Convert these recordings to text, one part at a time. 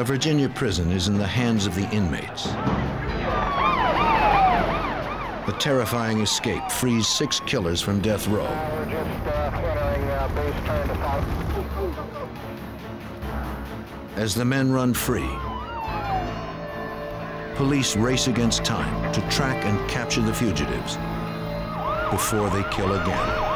A Virginia prison is in the hands of the inmates. A terrifying escape frees 6 killers from death row. As the men run free, police race against time to track and capture the fugitives before they kill again.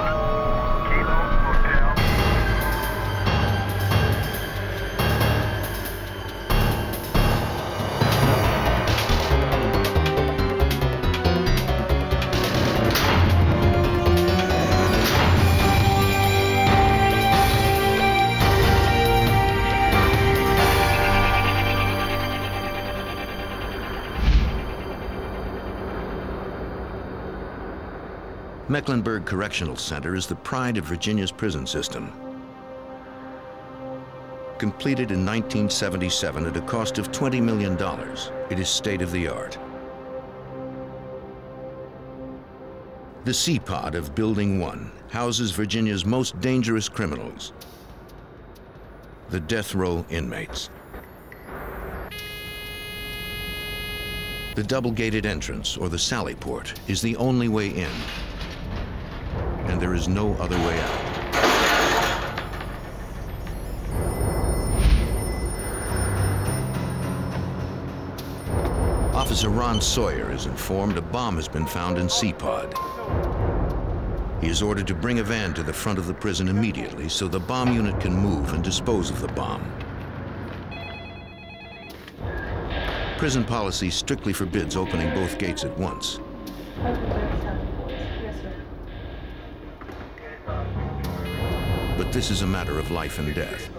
Mecklenburg Correctional Center is the pride of Virginia's prison system. Completed in 1977 at a cost of $20 million, it is state-of-the-art. The C-Pod of Building 1 houses Virginia's most dangerous criminals, the death row inmates. The double-gated entrance, or the sally port, is the only way in, and there is no other way out. Officer Ron Sawyer is informed a bomb has been found in C-Pod. He is ordered to bring a van to the front of the prison immediately so the bomb unit can move and dispose of the bomb. Prison policy strictly forbids opening both gates at once. But this is a matter of life and death.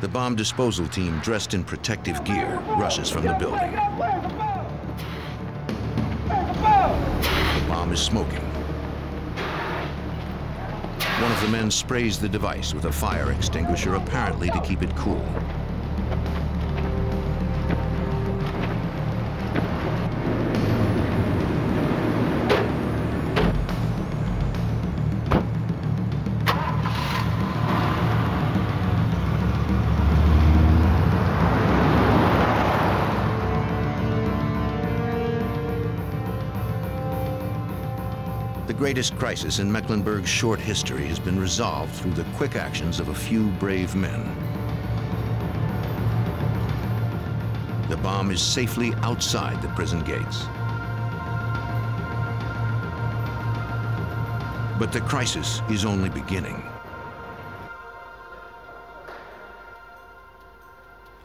The bomb disposal team, dressed in protective gear, rushes from the building. The bomb is smoking. One of the men sprays the device with a fire extinguisher, apparently to keep it cool. The greatest crisis in Mecklenburg's short history has been resolved through the quick actions of a few brave men. The bomb is safely outside the prison gates. But the crisis is only beginning.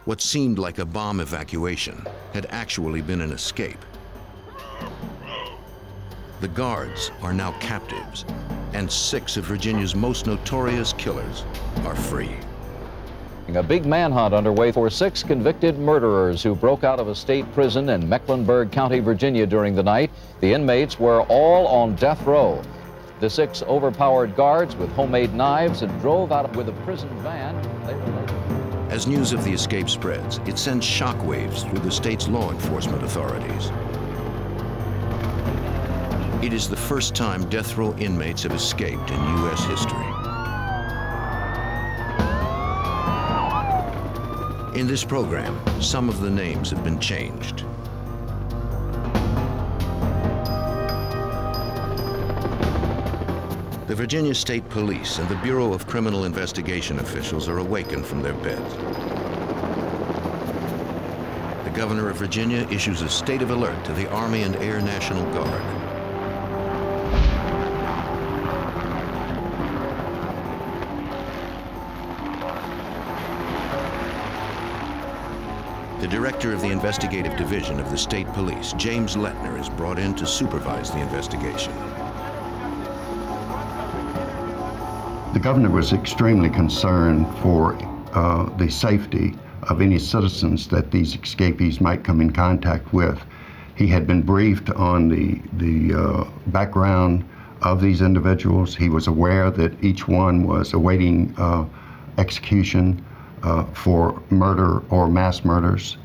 What seemed like a bomb evacuation had actually been an escape. The guards are now captives, and 6 of Virginia's most notorious killers are free. A big manhunt underway for 6 convicted murderers who broke out of a state prison in Mecklenburg County, Virginia during the night. The inmates were all on death row. The 6 overpowered guards with homemade knives and drove out with a prison van. As news of the escape spreads, it sends shockwaves through the state's law enforcement authorities. It is the first time death row inmates have escaped in U.S. history. In this program, some of the names have been changed. The Virginia State Police and the Bureau of Criminal Investigation officials are awakened from their beds. The governor of Virginia issues a state of alert to the Army and Air National Guard. The director of the investigative division of the state police, James Letner, is brought in to supervise the investigation. The governor was extremely concerned for the safety of any citizens that these escapees might come in contact with. He had been briefed on the background of these individuals. He was aware that each one was awaiting execution for murder or mass murders,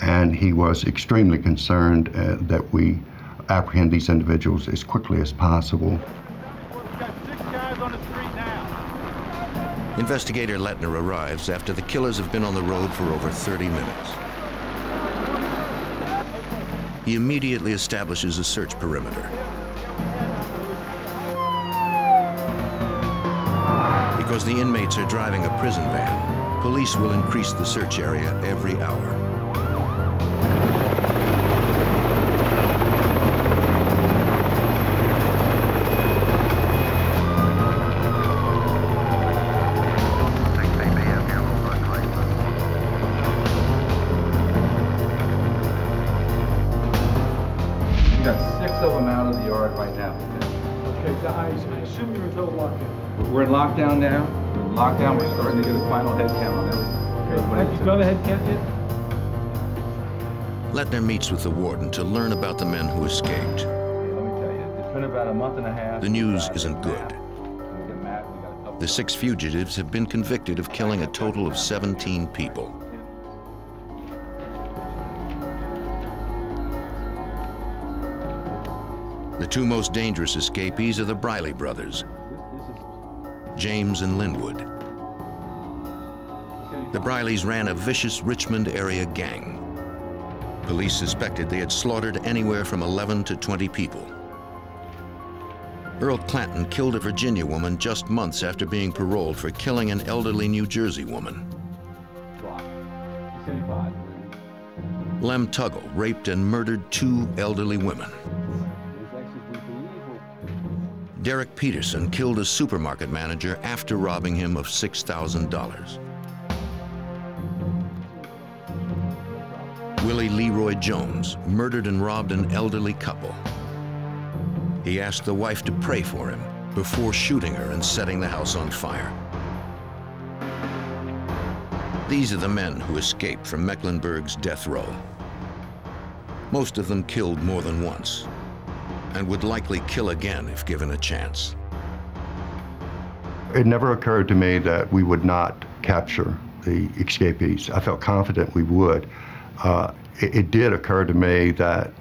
and he was extremely concerned that we apprehend these individuals as quickly as possible. We've got 6 guys on the street now. Investigator Letner arrives after the killers have been on the road for over 30 minutes. He immediately establishes a search perimeter. Because the inmates are driving a prison van, police will increase the search area every hour. We got 6 of them out of the yard right now. Okay, guys, I assume you're in total lockdown. We're in lockdown now. We're in lockdown. We're starting to get a final head count on everybody. Have you done a head count yet? Letner meets with the warden to learn about the men who escaped. Let me tell you, it's been about a month and a half. The news isn't good. The 6 fugitives have been convicted of killing a total of 17 people. The 2 most dangerous escapees are the Briley Brothers, James and Linwood. The Briley'z ran a vicious Richmond area gang. Police suspected they had slaughtered anywhere from 11 to 20 people. Earl Clanton killed a Virginia woman just months after being paroled for killing an elderly New Jersey woman. Lem Tuggle raped and murdered 2 elderly women. Derek Peterson killed a supermarket manager after robbing him of $6,000. Willie Leroy Jones murdered and robbed an elderly couple. He asked the wife to pray for him before shooting her and setting the house on fire. These are the men who escaped from Mecklenburg's death row. Most of them killed more than once, and would likely kill again if given a chance. It never occurred to me that we would not capture the escapees. I felt confident we would. It did occur to me that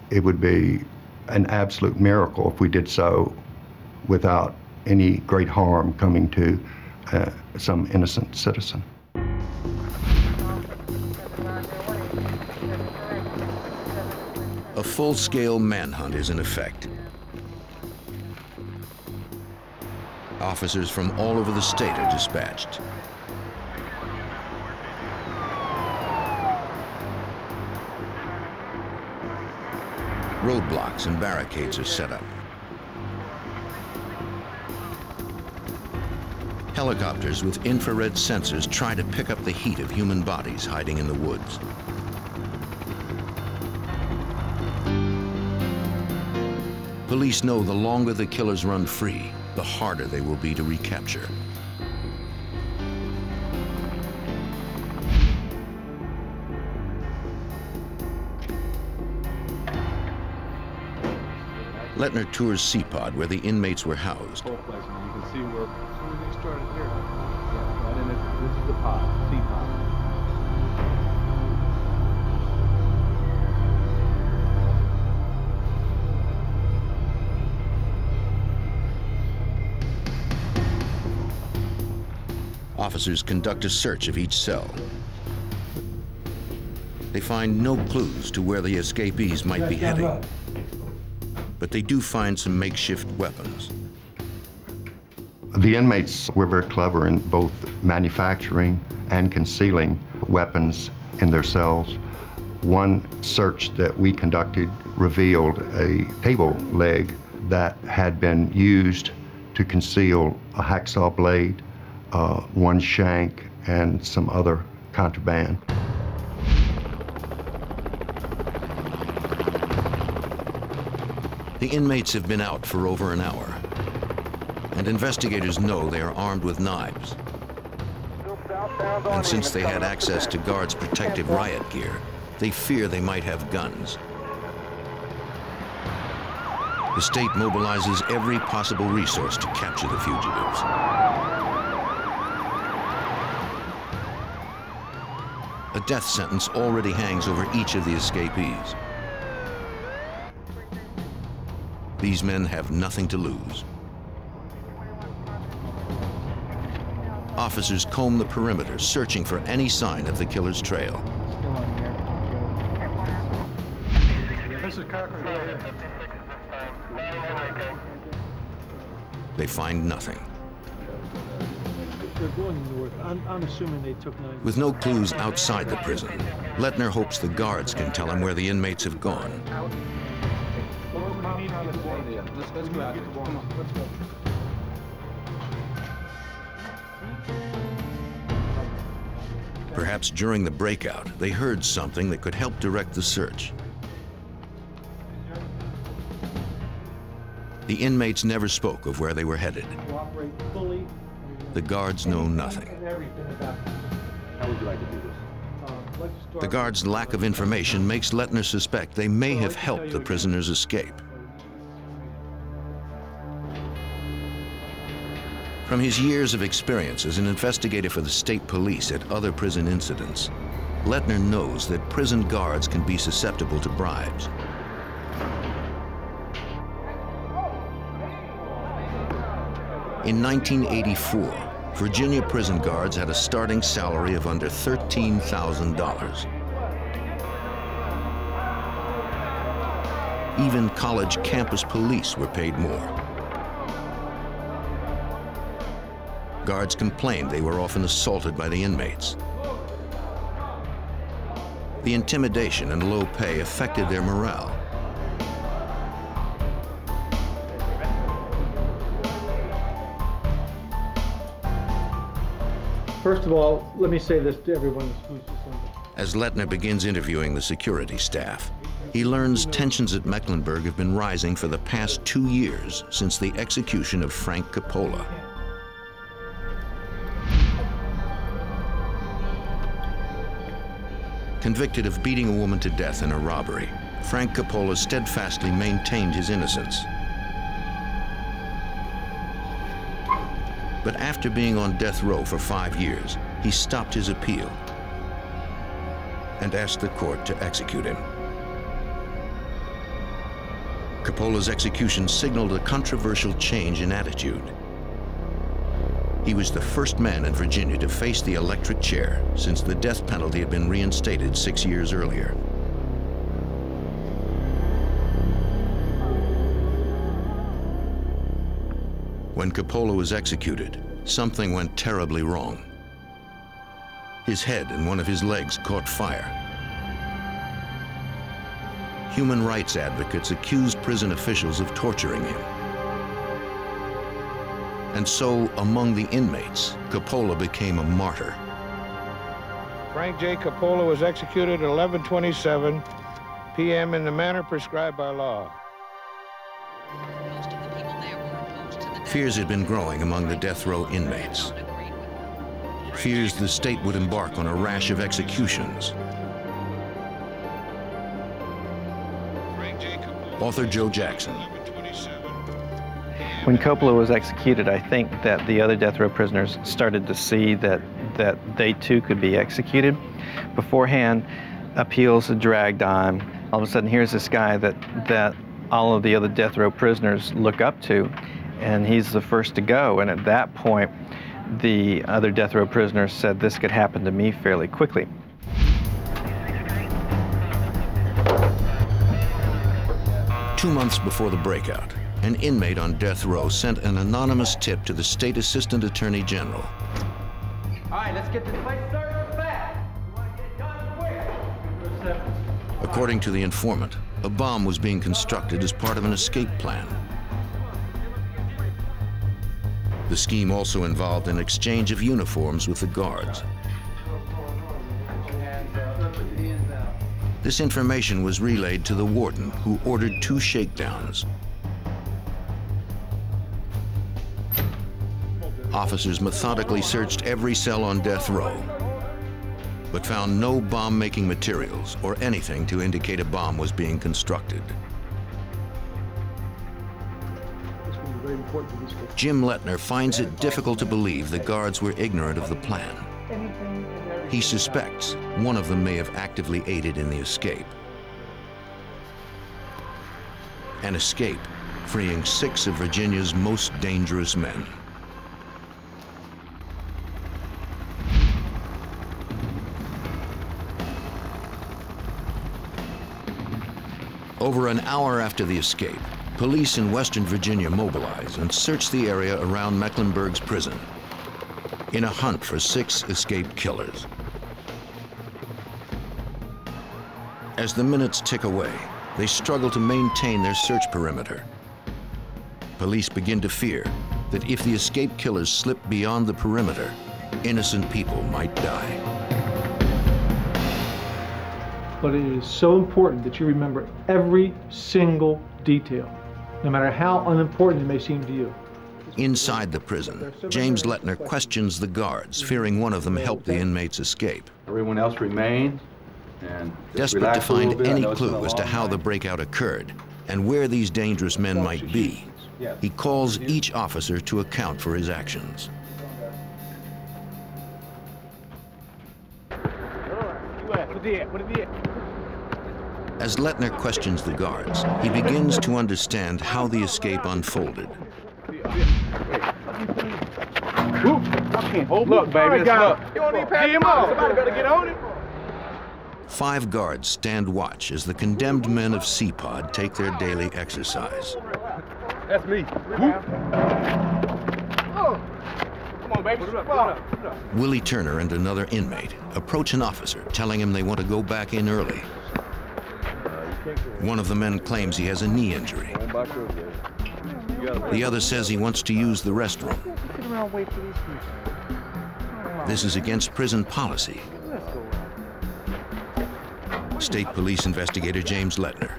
it would be an absolute miracle if we did so without any great harm coming to some innocent citizen. A full-scale manhunt is in effect. Officers from all over the state are dispatched. Roadblocks and barricades are set up. Helicopters with infrared sensors try to pick up the heat of human bodies hiding in the woods. Police know the longer the killers run free, the harder they will be to recapture. Letner tours C-Pod, where the inmates were housed. You can see where they started here. Yeah, right in it. This is the pod, C-Pod. Officers conduct a search of each cell. They find no clues to where the escapees might be heading, but they do find some makeshift weapons. The inmates were very clever in both manufacturing and concealing weapons in their cells. One search that we conducted revealed a table leg that had been used to conceal a hacksaw blade, one shank, and some other contraband. The inmates have been out for over an hour, and investigators know they are armed with knives. And since they had access to guards' protective riot gear, they fear they might have guns. The state mobilizes every possible resource to capture the fugitives. A death sentence already hangs over each of the escapees. These men have nothing to lose. Officers comb the perimeter, searching for any sign of the killer's trail. This is Cochran right here. They find nothing. They're going north. I'm assuming they took 9. With no clues outside the prison, Letner hopes the guards can tell him where the inmates have gone. Let's go out. Come on, let's go. Perhaps during the breakout, they heard something that could help direct the search. The inmates never spoke of where they were headed. The guards know nothing. How would you like to do this? The guards' lack of information makes Letner suspect they may have helped the prisoners escape. From his years of experience as an investigator for the state police at other prison incidents, Letner knows that prison guards can be susceptible to bribes. In 1984, Virginia prison guards had a starting salary of under $13,000. Even college campus police were paid more. Guards complained they were often assaulted by the inmates. The intimidation and low pay affected their morale. First of all, let me say this to everyone who's listening. As Letner begins interviewing the security staff, he learns tensions at Mecklenburg have been rising for the past 2 years since the execution of Frank Coppola. Convicted of beating a woman to death in a robbery, Frank Coppola steadfastly maintained his innocence. But after being on death row for 5 years, he stopped his appeal and asked the court to execute him. Coppola's execution signaled a controversial change in attitude. He was the first man in Virginia to face the electric chair since the death penalty had been reinstated 6 years earlier. When Coppola was executed, something went terribly wrong. His head and one of his legs caught fire. Human rights advocates accused prison officials of torturing him. And so, among the inmates, Coppola became a martyr. Frank J. Coppola was executed at 11:27 p.m. in the manner prescribed by law. Fears had been growing among the death row inmates. Fears the state would embark on a rash of executions. Author Joe Jackson. When Coppola was executed, I think that the other death row prisoners started to see that they too could be executed. Beforehand, appeals had dragged on. All of a sudden, here's this guy that all of the other death row prisoners look up to, and he's the first to go. And at that point, the other death row prisoners said this could happen to me fairly quickly. Two months before the breakout, an inmate on death row sent an anonymous tip to the state assistant attorney general. All right, let's get this place searched fast. You want to get done quick. According to the informant, a bomb was being constructed as part of an escape plan. The scheme also involved an exchange of uniforms with the guards. This information was relayed to the warden, who ordered 2 shakedowns. Officers methodically searched every cell on death row, but found no bomb-making materials or anything to indicate a bomb was being constructed. Jim Letner finds it difficult to believe the guards were ignorant of the plan. He suspects one of them may have actively aided in the escape. An escape freeing 6 of Virginia's most dangerous men. Over an hour after the escape, police in Western Virginia mobilize and search the area around Mecklenburg's prison in a hunt for 6 escaped killers. As the minutes tick away, they struggle to maintain their search perimeter. Police begin to fear that if the escaped killers slip beyond the perimeter, innocent people might die. But it is so important that you remember every single detail, no matter how unimportant it may seem to you. Inside the prison, James Letner questions the guards, fearing one of them helped the inmates escape. Everyone else remained. And desperate to find any clue as to how the breakout occurred and where these dangerous men might be, he calls each officer to account for his actions. As Letner questions the guards, he begins to understand how the escape unfolded. Look, baby, look. You don't need to pass him up. Somebody better get on it. 5 guards stand watch as the condemned men of C-Pod take their daily exercise. That's me. Oh. Come on, baby. Willie Turner and another inmate approach an officer, telling him they want to go back in early. One of the men claims he has a knee injury. The other says he wants to use the restroom. This is against prison policy. State Police investigator James Letner.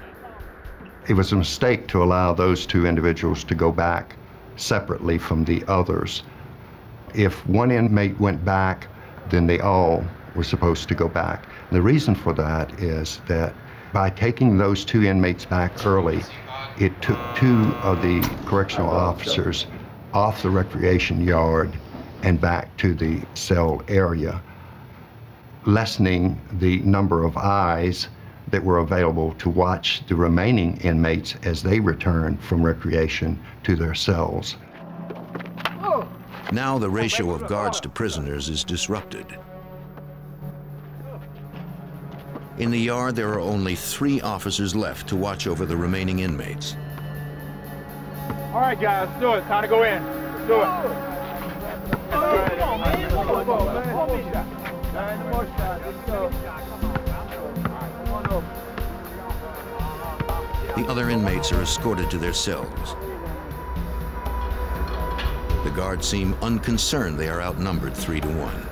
It was a mistake to allow those 2 individuals to go back separately from the others. If one inmate went back, then they all were supposed to go back. The reason for that is that by taking those 2 inmates back early, it took 2 of the correctional officers off the recreation yard and back to the cell area, lessening the number of eyes that were available to watch the remaining inmates as they return from recreation to their cells. Now the ratio of guards to prisoners is disrupted. In the yard, there are only 3 officers left to watch over the remaining inmates. All right, guys, let's do it. Time to go in. Let's do it. The other inmates are escorted to their cells. The guards seem unconcerned they are outnumbered 3 to 1.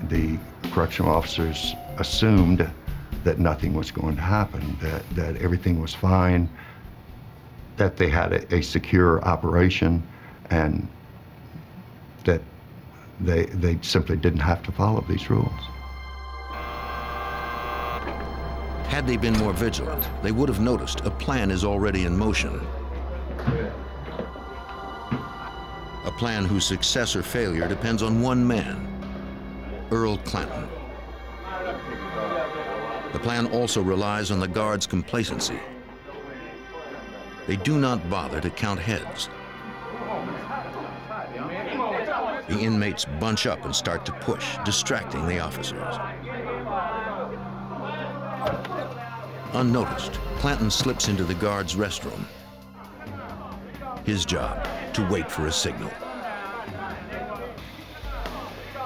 The correctional officers assumed that nothing was going to happen, that everything was fine, that they had a secure operation, and that they simply didn't have to follow these rules. Had they been more vigilant, they would have noticed a plan is already in motion. A plan whose success or failure depends on one man, Earl Clanton. The plan also relies on the guards' complacency. They do not bother to count heads. The inmates bunch up and start to push, distracting the officers. Unnoticed, Clanton slips into the guards' restroom. His job, to wait for a signal.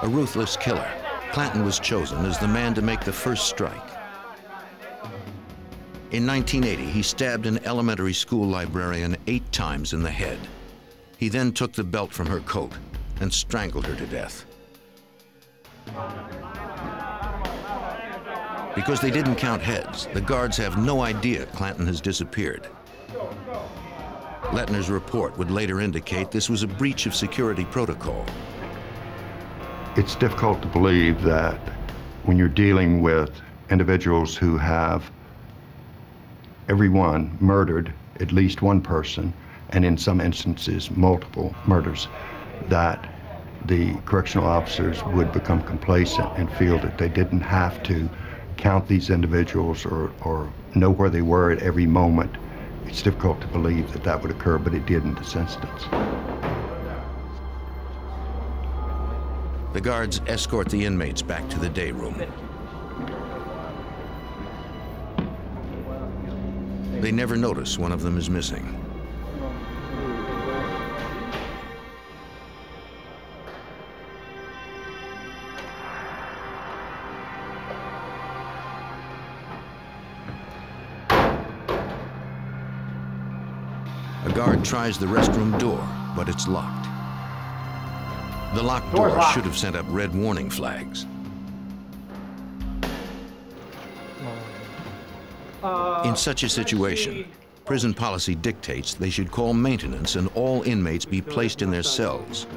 A ruthless killer, Clanton was chosen as the man to make the first strike. In 1980, he stabbed an elementary school librarian 8 times in the head. He then took the belt from her coat and strangled her to death. Because they didn't count heads, the guards have no idea Clanton has disappeared. Letner's report would later indicate this was a breach of security protocol. It's difficult to believe that when you're dealing with individuals who have everyone murdered at least one person, and in some instances multiple murders, that the correctional officers would become complacent and feel that they didn't have to count these individuals or know where they were at every moment. It's difficult to believe that that would occur, but it did in this instance. The guards escort the inmates back to the day room. They never notice one of them is missing. A guard tries the restroom door, but it's locked. The locked door should have sent up red warning flags. In such a situation, prison policy dictates they should call maintenance and all inmates be placed in their cells.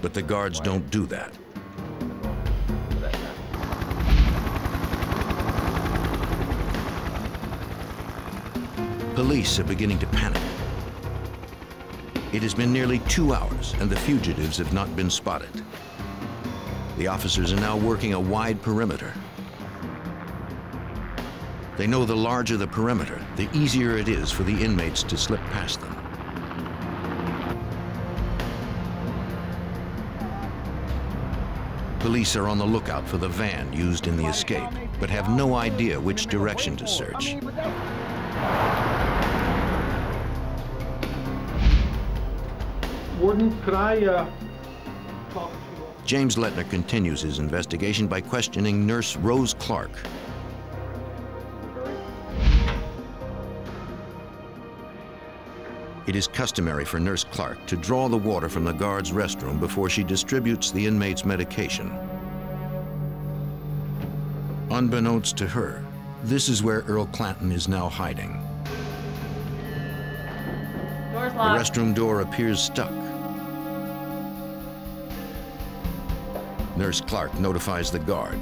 But the guards don't do that. Police are beginning to panic. It has been nearly 2 hours and the fugitives have not been spotted. The officers are now working a wide perimeter. They know the larger the perimeter, the easier it is for the inmates to slip past them. Police are on the lookout for the van used in the escape, but have no idea which direction to search. Warden, could I talk to you? James Letner continues his investigation by questioning Nurse Rose Clark. It is customary for Nurse Clark to draw the water from the guard's restroom before she distributes the inmate's medication. Unbeknownst to her, this is where Earl Clanton is now hiding. Door's The locked. restroom door appears stuck. Nurse Clark notifies the guard.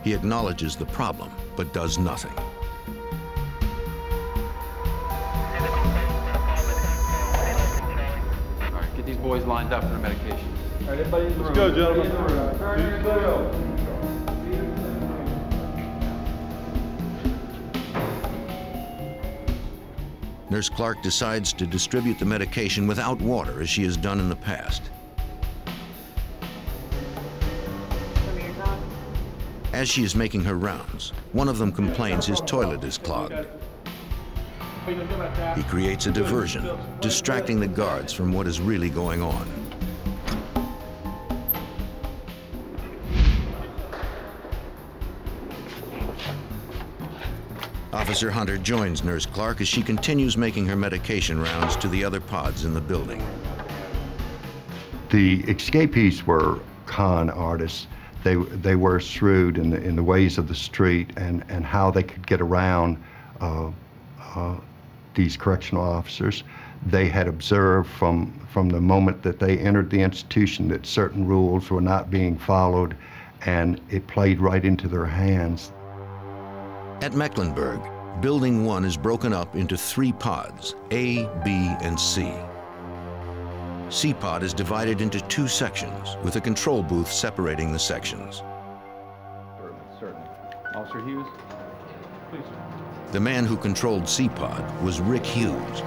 He acknowledges the problem, but does nothing. All right, get these boys lined up for the medication. All right, everybody in the room. Let's go, gentlemen. Let's go. Nurse Clark decides to distribute the medication without water, as she has done in the past. As she is making her rounds, one of them complains his toilet is clogged. He creates a diversion, distracting the guards from what is really going on. Officer Hunter joins Nurse Clark as she continues making her medication rounds to the other pods in the building. The escapees were con artists. They were shrewd in the ways of the street and how they could get around these correctional officers. They had observed from the moment that they entered the institution that certain rules were not being followed, and it played right into their hands. At Mecklenburg, Building 1 is broken up into 3 pods, A, B, and C. C pod is divided into 2 sections, with a control booth separating the sections. Certainly. Officer Hughes? Please. The man who controlled C pod was Rick Hughes.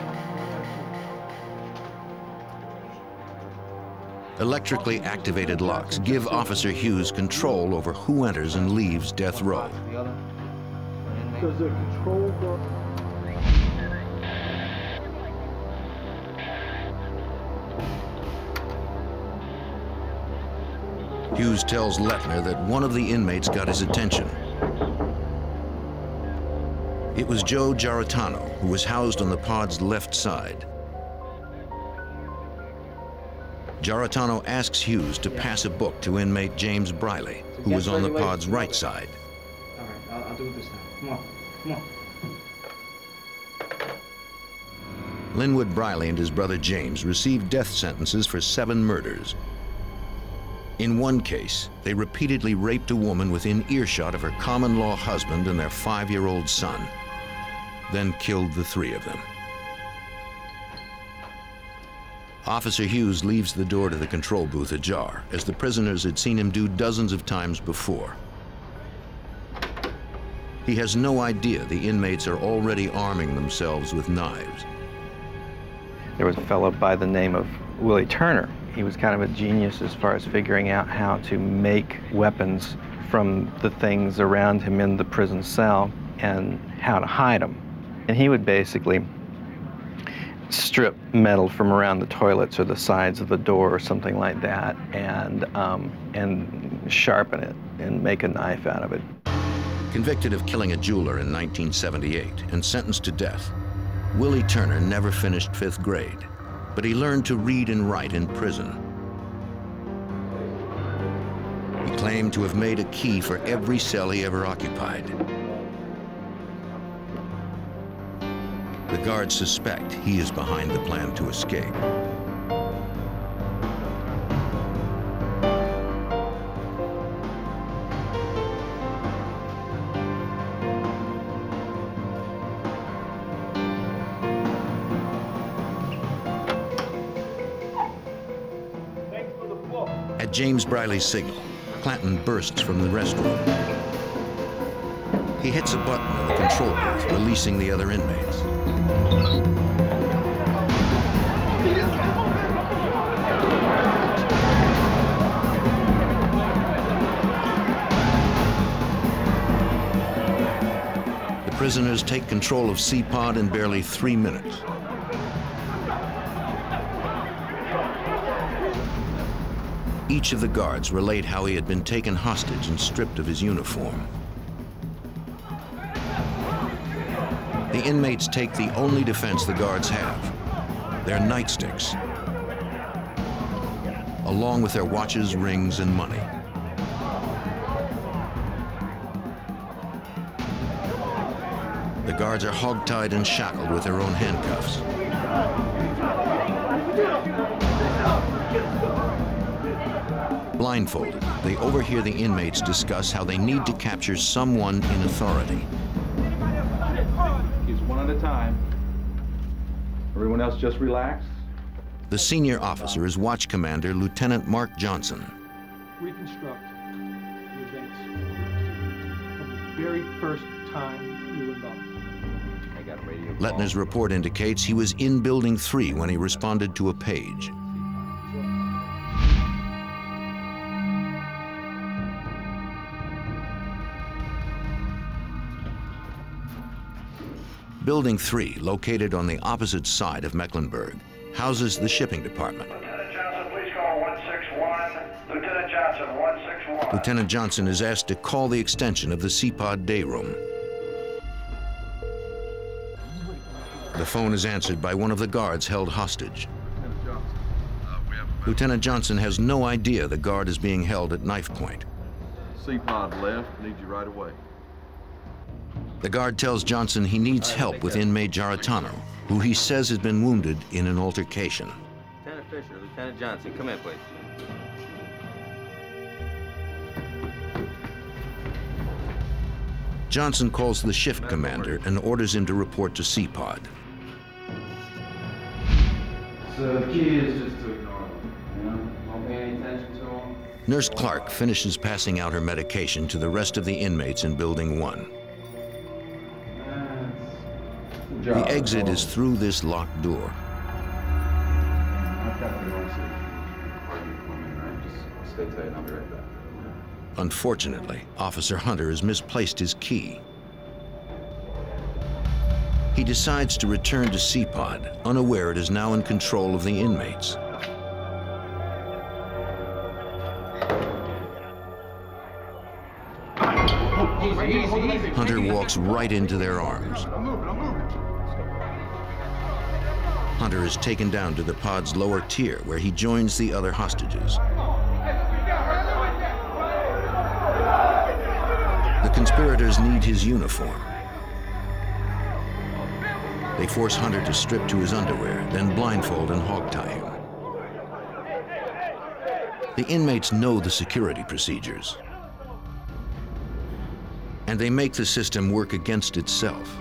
Electrically activated locks give Officer Hughes control over who enters and leaves death row. Does the control door... Hughes tells Letner that one of the inmates got his attention. It was Joe Giarratano, who was housed on the pod's left side. Giarratano asks Hughes to pass a book to inmate James Briley, who was on the pod's right side. All right, I'll do it this time. Come on, come on. Linwood Briley and his brother James received death sentences for 7 murders. In one case, they repeatedly raped a woman within earshot of her common-law husband and their 5-year-old son, then killed the 3 of them. Officer Hughes leaves the door to the control booth ajar, as the prisoners had seen him do dozens of times before. He has no idea the inmates are already arming themselves with knives. There was a fellow by the name of Willie Turner. He was kind of a genius as far as figuring out how to make weapons from the things around him in the prison cell and how to hide them. And he would basically strip metal from around the toilets or the sides of the door or something like that and sharpen it and make a knife out of it. Convicted of killing a jeweler in 1978 and sentenced to death, Willie Turner never finished 5th grade, but he learned to read and write in prison. He claimed to have made a key for every cell he ever occupied. The guards suspect he is behind the plan to escape. At James Briley's signal, Clanton bursts from the restroom. He hits a button on the control booth, releasing the other inmates. The prisoners take control of C-Pod in barely 3 minutes. Each of the guards relate how he had been taken hostage and stripped of his uniform. The inmates take the only defense the guards have, their nightsticks, along with their watches, rings, and money. The guards are hogtied and shackled with their own handcuffs. Blindfolded, they overhear the inmates discuss how they need to capture someone in authority. He's one at a time. Everyone else just relax. The senior officer is Watch Commander Lieutenant Mark Johnson. Reconstruct the events from the very first time you were involved. I got a radio call. Letner's report indicates he was in Building 3 when he responded to a page. Building 3, located on the opposite side of Mecklenburg, houses the shipping department. Lieutenant Johnson, please call 161. Lieutenant Johnson, 161. Lieutenant Johnson is asked to call the extension of the C-Pod day room. The phone is answered by one of the guards held hostage. Lieutenant Johnson has no idea the guard is being held at Knifepoint. C-Pod left, need you right away. The guard tells Johnson he needs help with inmate Giarratano, who he says has been wounded in an altercation. Lieutenant Fisher, Lieutenant Johnson, come in, please. Johnson calls the shift commander and orders him to report to C-Pod. So the key is just to ignore them, you know? Don't pay any attention to them. Nurse Clark finishes passing out her medication to the rest of the inmates in Building 1. The exit is through this locked door. Unfortunately, Officer Hunter has misplaced his key. He decides to return to C-Pod, unaware it is now in control of the inmates. Hunter walks right into their arms. Hunter is taken down to the pod's lower tier, where he joins the other hostages. The conspirators need his uniform. They force Hunter to strip to his underwear, then blindfold and hogtie him. The inmates know the security procedures, and they make the system work against itself.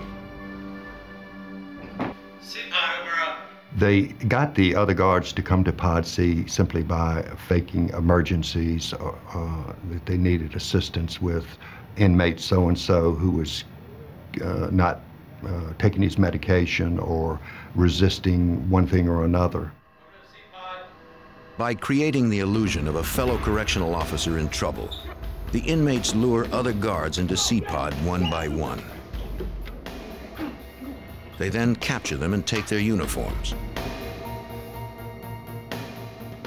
They got the other guards to come to Pod C simply by faking emergencies that they needed assistance with inmate so-and-so who was not taking his medication or resisting one thing or another. By creating the illusion of a fellow correctional officer in trouble, the inmates lure other guards into C-Pod one by one. They then capture them and take their uniforms.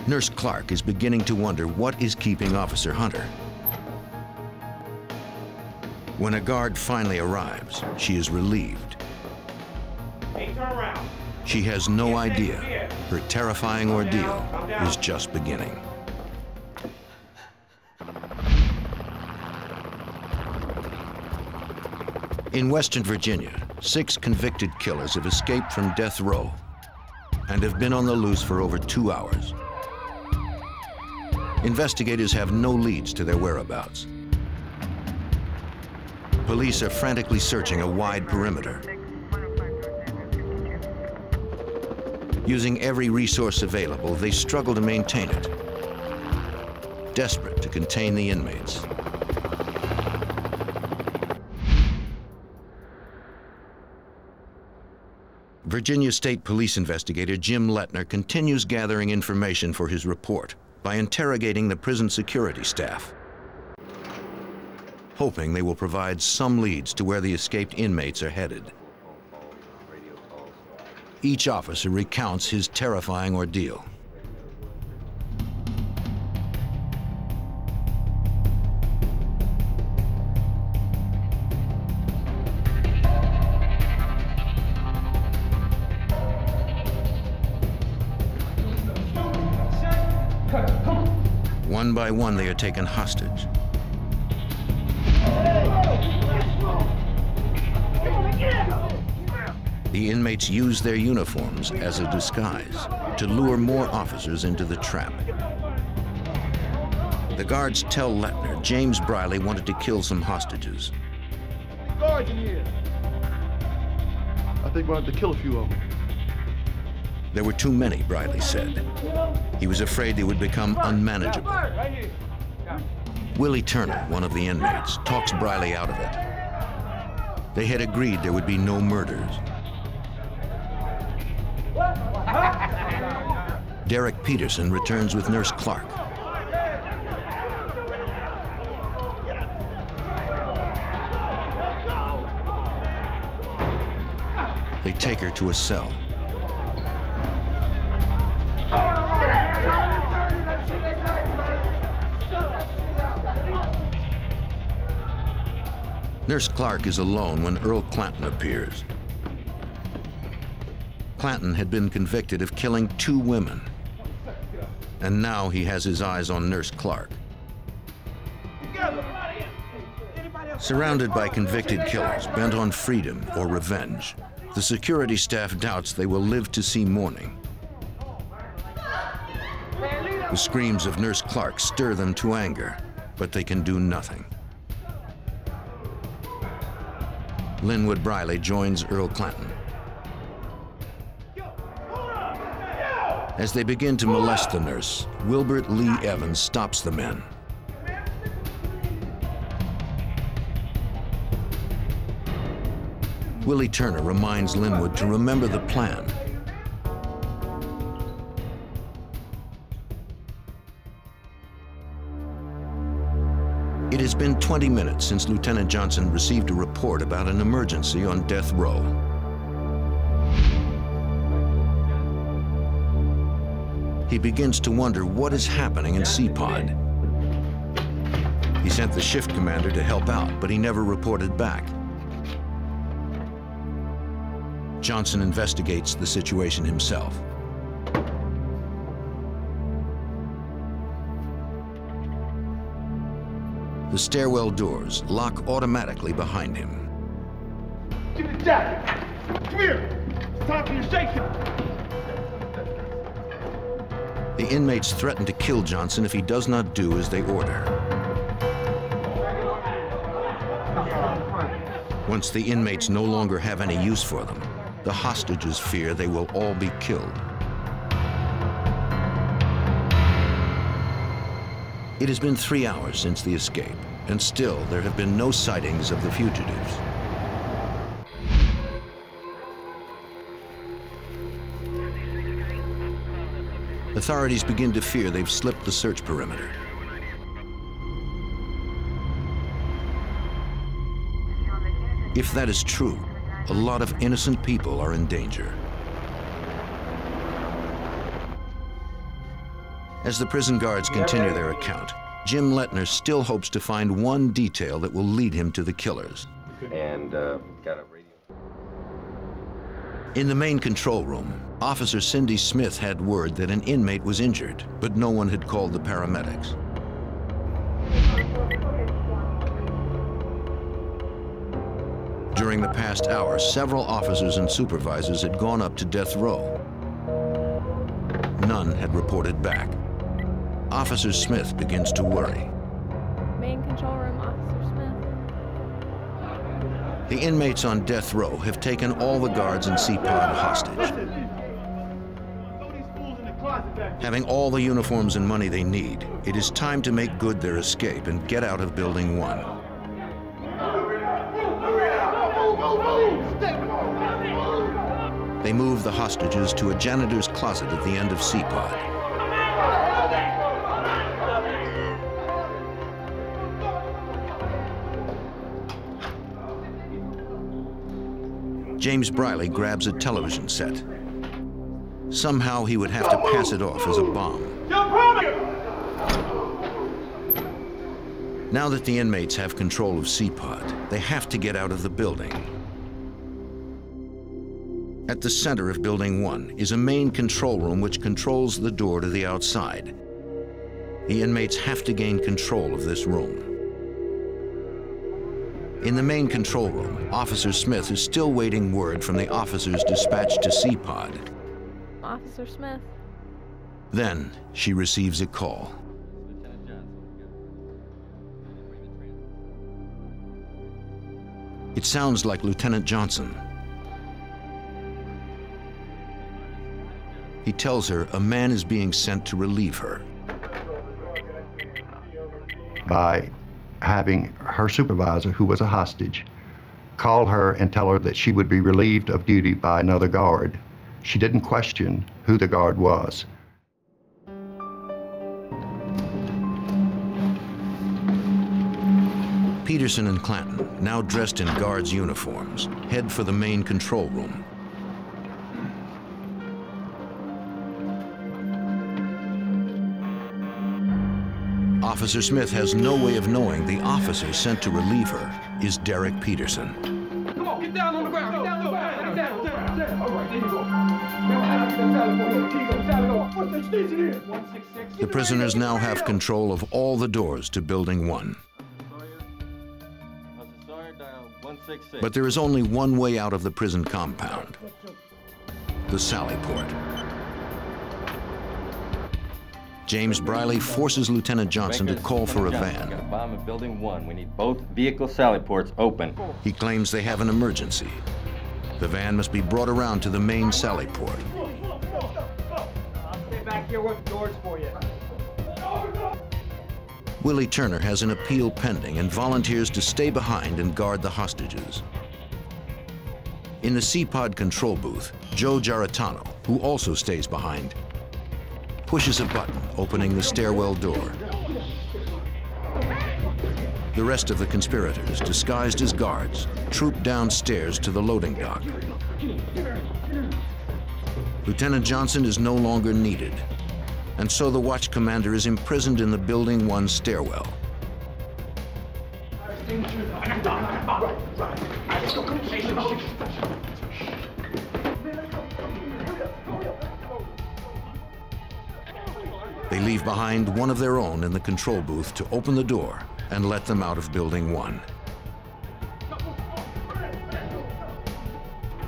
Nurse Clark is beginning to wonder what is keeping Officer Hunter. When a guard finally arrives, she is relieved. Hey, turn around. She has no idea her terrifying ordeal is just beginning. In Western Virginia, 6 convicted killers have escaped from death row and have been on the loose for over 2 hours. Investigators have no leads to their whereabouts. Police are frantically searching a wide perimeter. Using every resource available, they struggle to maintain it, desperate to contain the inmates. Virginia State Police investigator Jim Letner continues gathering information for his report by interrogating the prison security staff, hoping they will provide some leads to where the escaped inmates are headed. Each officer recounts his terrifying ordeal. One by one, they are taken hostage. The inmates use their uniforms as a disguise to lure more officers into the trap. The guards tell Letner James Briley wanted to kill some hostages. Guards in here. I think we wanted to kill a few of them. There were too many, Briley said. He was afraid they would become unmanageable. Willie Turner, one of the inmates, talks Briley out of it. They had agreed there would be no murders. Derek Peterson returns with Nurse Clark. They take her to a cell. Nurse Clark is alone when Earl Clanton appears. Clanton had been convicted of killing 2 women, and now he has his eyes on Nurse Clark. Surrounded by convicted killers bent on freedom or revenge, the security staff doubts they will live to see morning. The screams of Nurse Clark stir them to anger, but they can do nothing. Linwood Briley joins Earl Clanton. As they begin to molest the nurse, Wilbert Lee Evans stops the men. Willie Turner reminds Linwood to remember the plan. It has been 20 minutes since Lieutenant Johnson received a report about an emergency on death row. He begins to wonder what is happening in C-Pod. He sent the shift commander to help out, but he never reported back. Johnson investigates the situation himself. The stairwell doors lock automatically behind him. Give me the jacket. Come here. It's time for your shaking. The inmates threaten to kill Johnson if he does not do as they order. Once the inmates no longer have any use for them, the hostages fear they will all be killed. It has been 3 hours since the escape, and still there have been no sightings of the fugitives. Authorities begin to fear they've slipped the search perimeter. If that is true, a lot of innocent people are in danger. As the prison guards continue their account, Jim Letner still hopes to find one detail that will lead him to the killers. And got a radio. In the main control room, Officer Cindy Smith had word that an inmate was injured, but no one had called the paramedics. During the past hour, several officers and supervisors had gone up to death row. None had reported back. Officer Smith begins to worry. Main control room, Officer Smith. The inmates on death row have taken all the guards in C-Pod hostage. Having all the uniforms and money they need, it is time to make good their escape and get out of Building 1. They move the hostages to a janitor's closet at the end of C-Pod. James Briley grabs a television set. Somehow he would have to pass it off as a bomb. Now that the inmates have control of C-Pod, they have to get out of the building. At the center of Building 1 is a main control room which controls the door to the outside. The inmates have to gain control of this room. In the main control room, Officer Smith is still waiting word from the officers dispatched to C-Pod. Officer Smith. Then she receives a call. It sounds like Lieutenant Johnson. He tells her a man is being sent to relieve her. By having her supervisor, who was a hostage, call her and tell her that she would be relieved of duty by another guard. She didn't question who the guard was. Peterson and Clanton, now dressed in guards' uniforms, head for the main control room. Officer Smith has no way of knowing the officer sent to relieve her is Derek Peterson. Come on, get down on the ground. Get down on the ground. Get down. All right, there you go. The prisoners now have control of all the doors to Building 1. But there is only one way out of the prison compound: the sally port. James Briley forces Lieutenant Johnson to call for a van. Got a bomb in Building 1. We need both vehicle sally ports open. He claims they have an emergency. The van must be brought around to the main sally port. I'll stay back here with the doors for you. Willie Turner has an appeal pending and volunteers to stay behind and guard the hostages. In the C-Pod control booth, Joe Giarratano, who also stays behind, pushes a button, opening the stairwell door. The rest of the conspirators, disguised as guards, troop downstairs to the loading dock. Lieutenant Johnson is no longer needed, and so the watch commander is imprisoned in the Building 1 stairwell. They leave behind one of their own in the control booth to open the door and let them out of Building 1.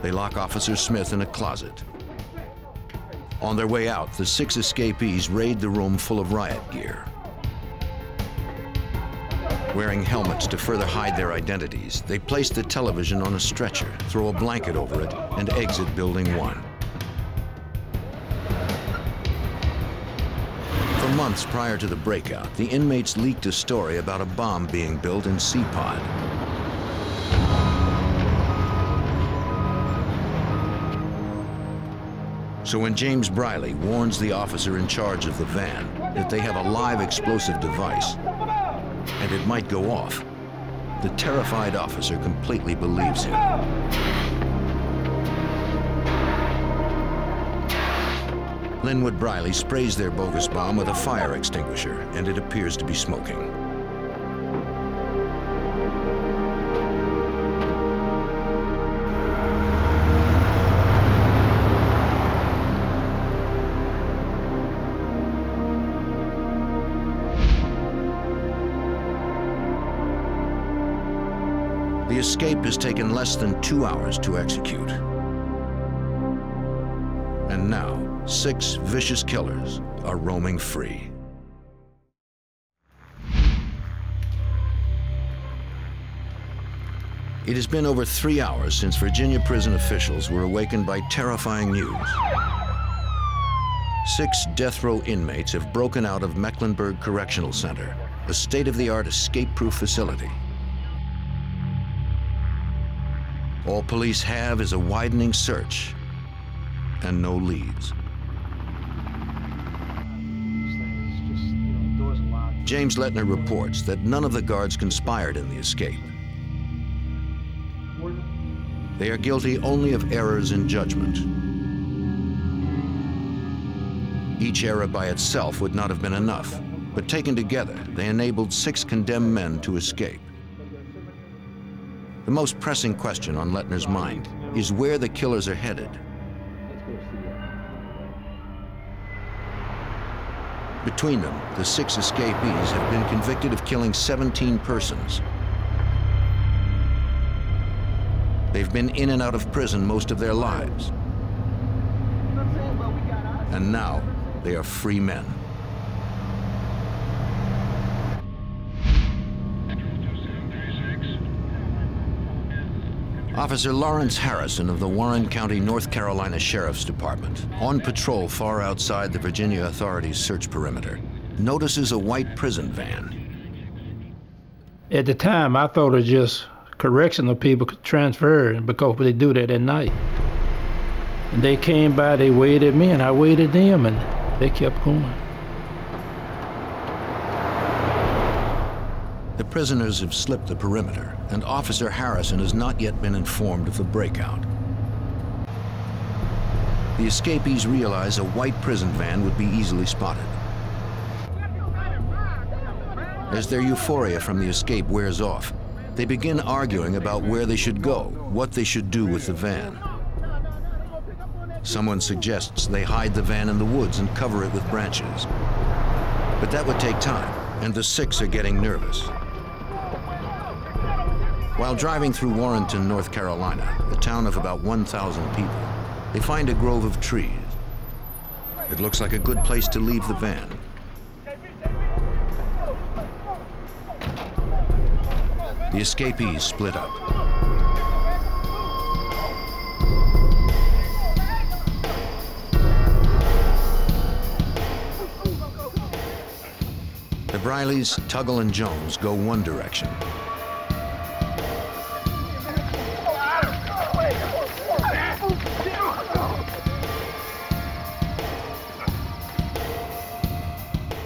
They lock Officer Smith in a closet. On their way out, the 6 escapees raid the room full of riot gear. Wearing helmets to further hide their identities, they place the television on a stretcher, throw a blanket over it, and exit Building 1. For months prior to the breakout, the inmates leaked a story about a bomb being built in C-Pod. So when James Briley warns the officer in charge of the van that they have a live explosive device and it might go off, the terrified officer completely believes him. Linwood Briley sprays their bogus bomb with a fire extinguisher, and it appears to be smoking. The escape has taken less than 2 hours to execute. And now, 6 vicious killers are roaming free. It has been over 3 hours since Virginia prison officials were awakened by terrifying news. 6 death row inmates have broken out of Mecklenburgh Correctional Center, a state-of-the-art escape-proof facility. All police have is a widening search and no leads. James Letner reports that none of the guards conspired in the escape. They are guilty only of errors in judgment. Each error by itself would not have been enough, but taken together, they enabled 6 condemned men to escape. The most pressing question on Letner's mind is where the killers are headed. Between them, the 6 escapees have been convicted of killing 17 persons. They've been in and out of prison most of their lives. And now, they are free men. Officer Lawrence Harrison of the Warren County, North Carolina Sheriff's Department, on patrol far outside the Virginia authorities' search perimeter, notices a white prison van. At the time, I thought it was just correctional people could transfer because they do that at night. And they came by, they waited me, and I waited them, and they kept going. The prisoners have slipped the perimeter, and Officer Harrison has not yet been informed of the breakout. The escapees realize a white prison van would be easily spotted. As their euphoria from the escape wears off, they begin arguing about where they should go, what they should do with the van. Someone suggests they hide the van in the woods and cover it with branches. But that would take time, and the 6 are getting nervous. While driving through Warrenton, North Carolina, a town of about 1,000 people, they find a grove of trees. It looks like a good place to leave the van. The escapees split up. The Briley'z, Tuggle, and Jones go one direction.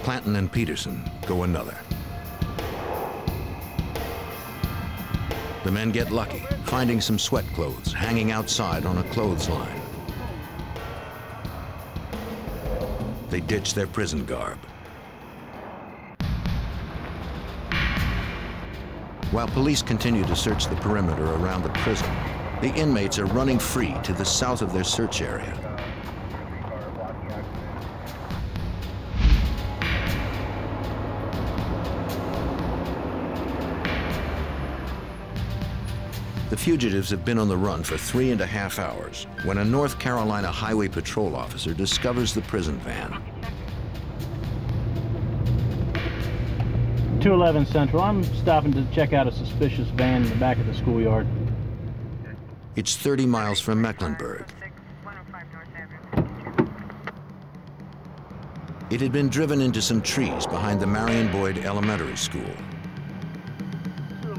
Clanton and Peterson go another. The men get lucky, finding some sweat clothes hanging outside on a clothesline. They ditch their prison garb. While police continue to search the perimeter around the prison, the inmates are running free to the south of their search area. The The fugitives have been on the run for 3.5 hours when a North Carolina Highway Patrol officer discovers the prison van. 211 Central. I'm stopping to check out a suspicious van in the back of the schoolyard. It's 30 miles from Mecklenburg. It had been driven into some trees behind the Marion Boyd Elementary School.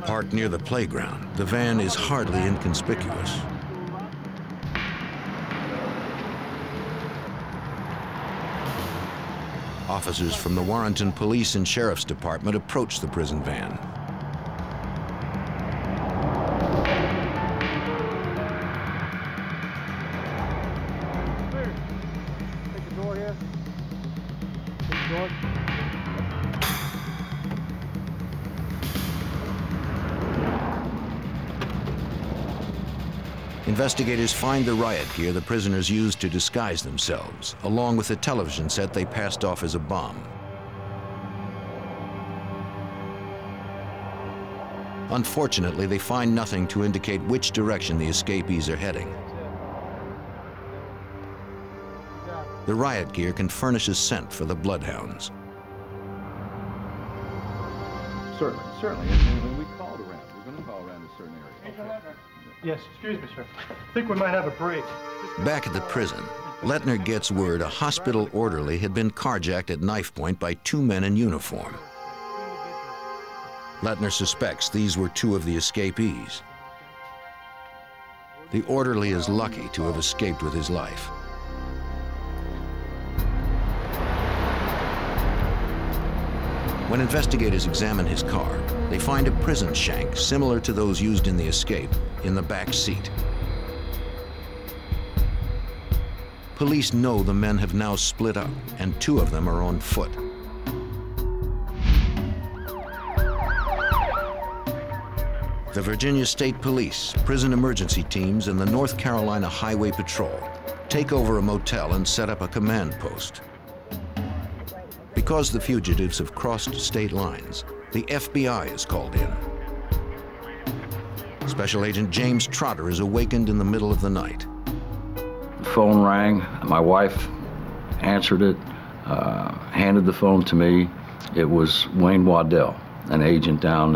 Parked near the playground, the van is hardly inconspicuous. Officers from the Warrenton Police and Sheriff's Department approach the prison van. Take the door here. Take the door. Investigators find the riot gear the prisoners used to disguise themselves, along with the television set they passed off as a bomb. Unfortunately, they find nothing to indicate which direction the escapees are heading. The riot gear can furnish a scent for the bloodhounds. Certainly. When we called around, we're going to call around a certain area. Yes, excuse me, sir. I think we might have a break. Back at the prison, Letner gets word a hospital orderly had been carjacked at Knifepoint by 2 men in uniform. Letner suspects these were 2 of the escapees. The orderly is lucky to have escaped with his life. When investigators examine his car, they find a prison shank similar to those used in the escape in the back seat. Police know the men have now split up, and 2 of them are on foot. The Virginia State Police, prison emergency teams, and the North Carolina Highway Patrol take over a motel and set up a command post. Because the fugitives have crossed state lines, the FBI is called in. Special Agent James Trotter is awakened in the middle of the night. The phone rang. My wife answered it, handed the phone to me. It was Wayne Waddell, an agent down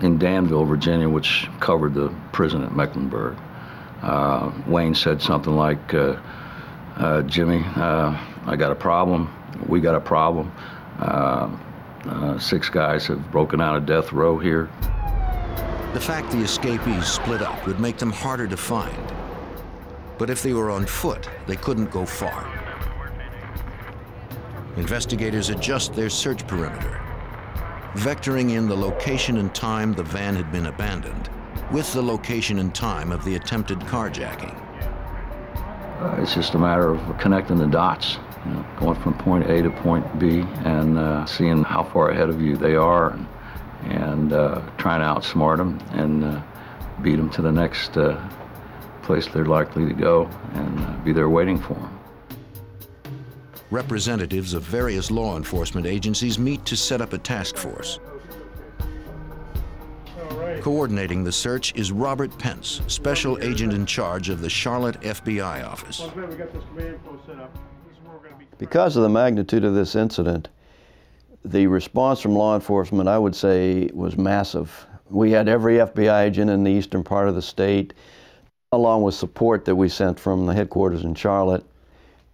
in Danville, Virginia, which covered the prison at Mecklenburg. Wayne said something like, Jimmy, I got a problem. We got a problem. 6 guys have broken out of death row here. The fact the escapees split up would make them harder to find. But if they were on foot, they couldn't go far. Investigators adjust their search perimeter, vectoring in the location and time the van had been abandoned with the location and time of the attempted carjacking. It's just a matter of connecting the dots, you know, going from point A to point B and seeing how far ahead of you they are and trying to outsmart them and beat them to the next place they're likely to go and be there waiting for them. Representatives of various law enforcement agencies meet to set up a task force. Coordinating the search is Robert Pence, special agent in charge of the Charlotte FBI office. Because of the magnitude of this incident, the response from law enforcement, I would say, was massive. We had every FBI agent in the eastern part of the state, along with support that we sent from the headquarters in Charlotte.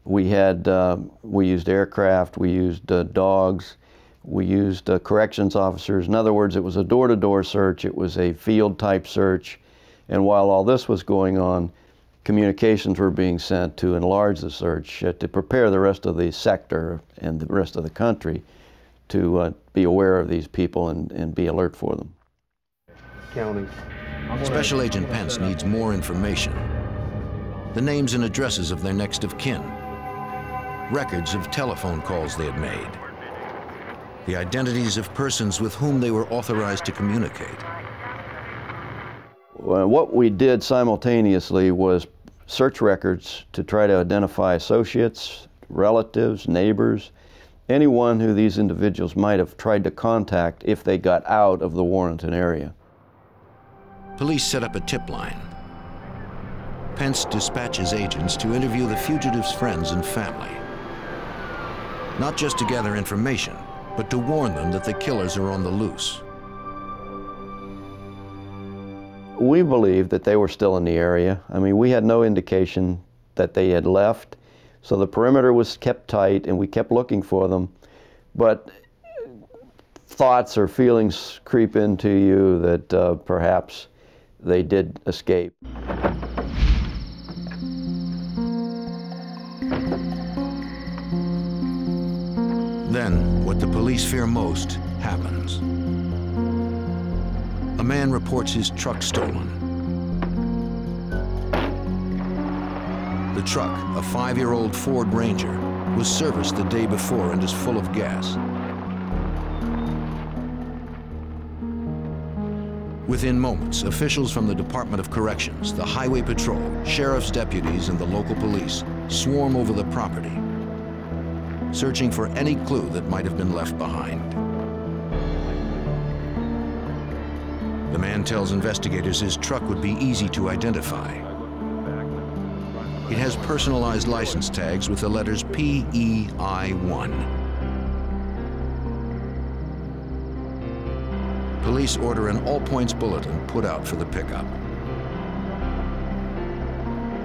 We used aircraft, we used dogs, we used corrections officers. In other words, it was a door-to-door search, it was a field-type search, and while all this was going on, communications were being sent to enlarge the search, to prepare the rest of the sector and the rest of the country to be aware of these people and be alert for them. County. Special Agent Pence needs more information. The names and addresses of their next of kin, records of telephone calls they had made, the identities of persons with whom they were authorized to communicate. Well, what we did simultaneously was search records to try to identify associates, relatives, neighbors, anyone who these individuals might have tried to contact if they got out of the Warrenton area. Police set up a tip line. Pence dispatches agents to interview the fugitives' friends and family. Not just to gather information, but to warn them that the killers are on the loose. We believed that they were still in the area. I mean, we had no indication that they had left, so the perimeter was kept tight and we kept looking for them. But thoughts or feelings creep into you that perhaps they did escape. Then, what the police fear most happens. A man reports his truck stolen. The truck, a 5-year-old Ford Ranger, was serviced the day before and is full of gas. Within moments, officials from the Department of Corrections, the Highway Patrol, sheriff's deputies, and the local police swarm over the property, searching for any clue that might have been left behind. The man tells investigators his truck would be easy to identify. It has personalized license tags with the letters PEI1. Police order an all-points bulletin put out for the pickup.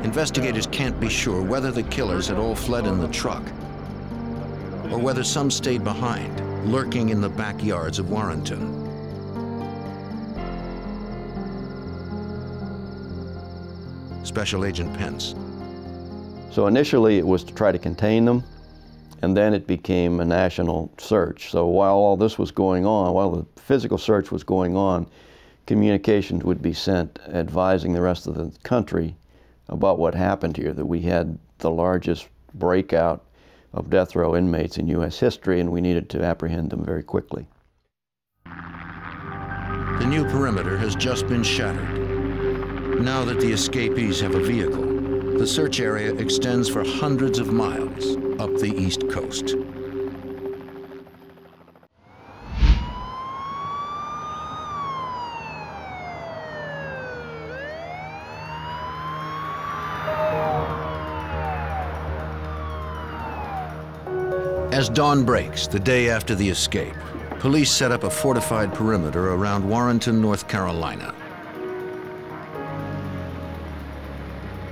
Investigators can't be sure whether the killers had all fled in the truck or whether some stayed behind, lurking in the backyards of Warrenton. Special Agent Pence. So initially it was to try to contain them, and then it became a national search. So while all this was going on, while the physical search was going on, communications would be sent advising the rest of the country about what happened here, that we had the largest breakout of death row inmates in U.S. history, and we needed to apprehend them very quickly. The new perimeter has just been shattered. Now that the escapees have a vehicle, the search area extends for hundreds of miles up the East Coast. As dawn breaks, the day after the escape, police set up a fortified perimeter around Warrenton, North Carolina.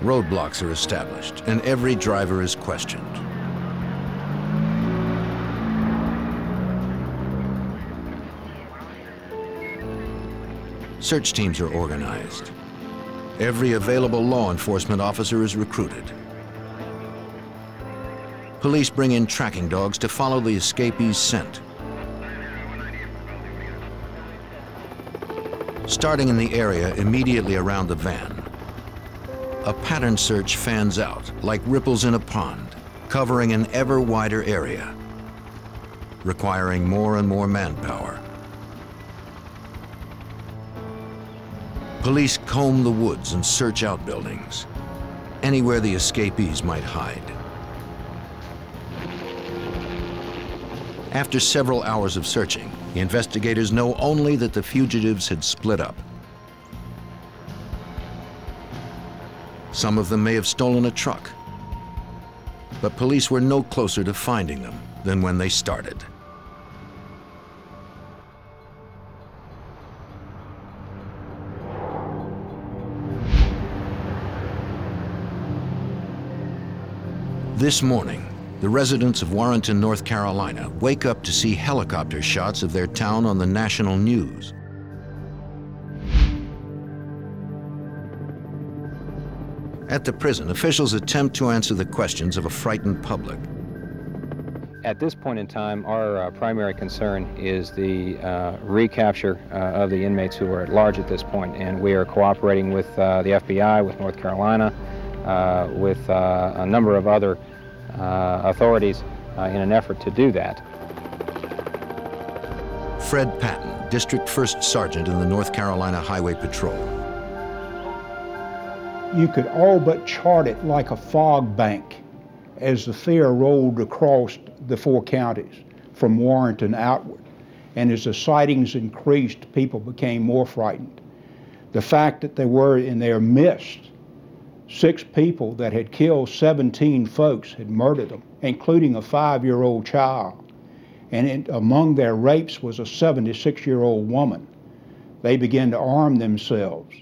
Roadblocks are established, and every driver is questioned. Search teams are organized. Every available law enforcement officer is recruited. Police bring in tracking dogs to follow the escapees' scent. Starting in the area immediately around the van, a pattern search fans out like ripples in a pond, covering an ever wider area, requiring more and more manpower. Police comb the woods and search outbuildings, anywhere the escapees might hide. After several hours of searching, the investigators know only that the fugitives had split up. Some of them may have stolen a truck, but police were no closer to finding them than when they started. This morning, the residents of Warrenton, North Carolina, wake up to see helicopter shots of their town on the national news. At the prison, officials attempt to answer the questions of a frightened public. At this point in time, our primary concern is the recapture of the inmates who are at large at this point, and we are cooperating with the FBI, with North Carolina, with a number of other authorities in an effort to do that. Fred Patton, District First Sergeant in the North Carolina Highway Patrol. You could all but chart it like a fog bank as the fear rolled across the 4 counties from Warrenton outward. And as the sightings increased, people became more frightened. The fact that they were in their midst 6 people that had killed 17 folks, had murdered them, including a 5-year-old child. And among their rapes was a 76-year-old woman. They began to arm themselves.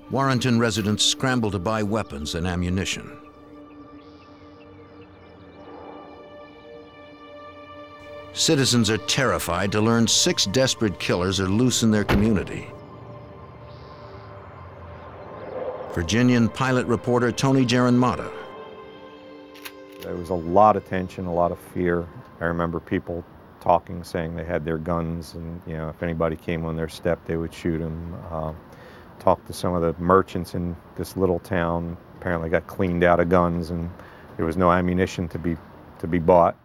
Warrenton residents scrambled to buy weapons and ammunition. Citizens are terrified to learn 6 desperate killers are loose in their community. Virginian pilot reporter Tony Geronmata. There was a lot of tension, a lot of fear. I remember people talking, saying they had their guns, and if anybody came on their step, they would shoot them. Talked to some of the merchants in this little town. Apparently, got cleaned out of guns, and there was no ammunition to be bought.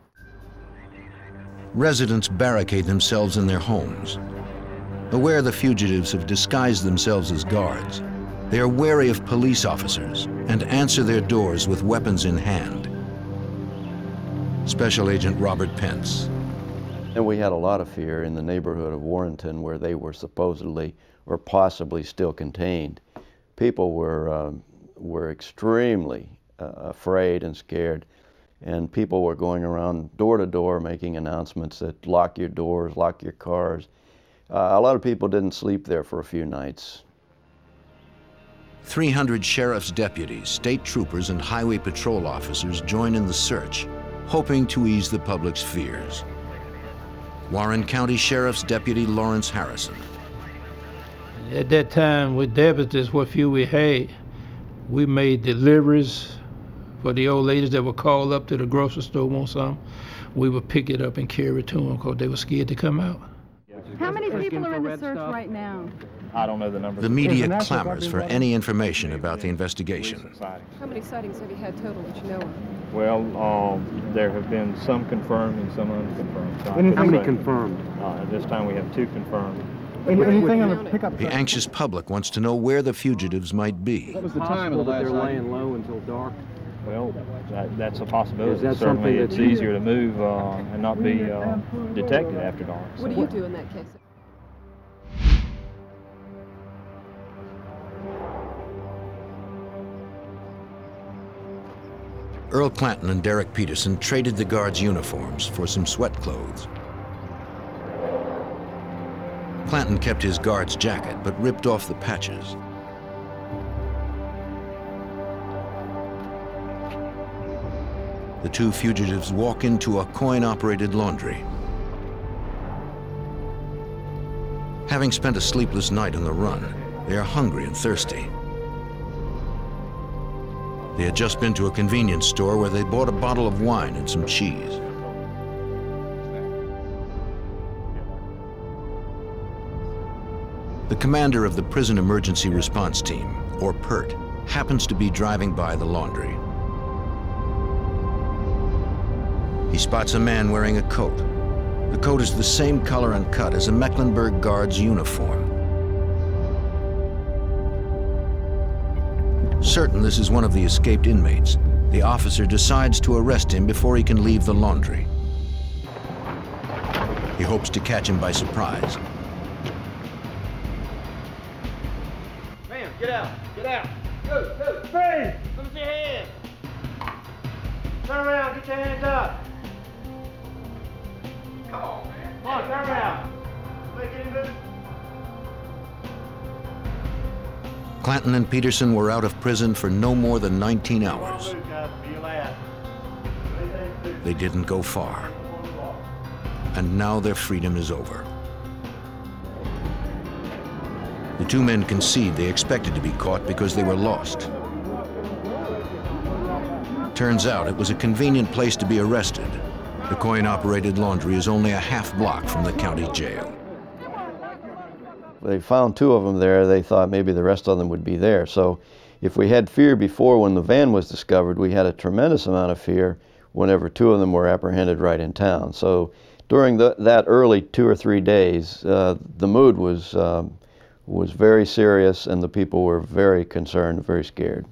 Residents barricade themselves in their homes. Aware the fugitives have disguised themselves as guards, they are wary of police officers and answer their doors with weapons in hand. Special Agent Robert Pence. And we had a lot of fear in the neighborhood of Warrenton, where they were supposedly or possibly still contained. People were extremely afraid and scared, and people were going around door to door making announcements that lock your doors, lock your cars. A lot of people didn't sleep there for a few nights. 300 sheriff's deputies, state troopers, and highway patrol officers join in the search, hoping to ease the public's fears. Warren County Sheriff's Deputy Lawrence Harrison. At that time, with deputies, what few we had, we made deliveries for the old ladies that were called up to the grocery store want something. We would pick it up and carry it to them because they were scared to come out. How many people are in the search right now? I don't know the number. The media clamors for any information about the investigation. How many sightings have you had total that you know of? Well, there have been some confirmed and some unconfirmed. So How many confirmed? At this time we have 2 confirmed. Anything on the pickup? The anxious public wants to know where the fugitives might be. What was the time of the last night? They're laying low until dark. Well, that's a possibility. Is that Certainly, something it's easier to move and not be detected after dark. What do you do in that case? Earl Clanton and Derek Peterson traded the guards' uniforms for some sweat clothes. Clanton kept his guard's jacket, but ripped off the patches. The 2 fugitives walk into a coin-operated laundry. Having spent a sleepless night on the run, they are hungry and thirsty. They had just been to a convenience store where they bought a bottle of wine and some cheese. The commander of the Prison Emergency Response Team, or PERT, happens to be driving by the laundry. He spots a man wearing a coat. The coat is the same color and cut as a Mecklenburg guard's uniform. Certain this is one of the escaped inmates, the officer decides to arrest him before he can leave the laundry. He hopes to catch him by surprise. Man, get out, get out. Go, freeze! Let me see your hands. Turn around, get your hands up. Come on, man. Come on, turn around. Make any move. Clanton and Peterson were out of prison for no more than 19 hours. They didn't go far. And now their freedom is over. The 2 men concede they expected to be caught because they were lost. Turns out it was a convenient place to be arrested. The coin-operated laundry is only a half block from the county jail. They found 2 of them there. They thought maybe the rest of them would be there. So if we had fear before when the van was discovered, we had a tremendous amount of fear whenever 2 of them were apprehended right in town. So during that early 2 or 3 days, the mood was very serious, and the people were very concerned, very scared.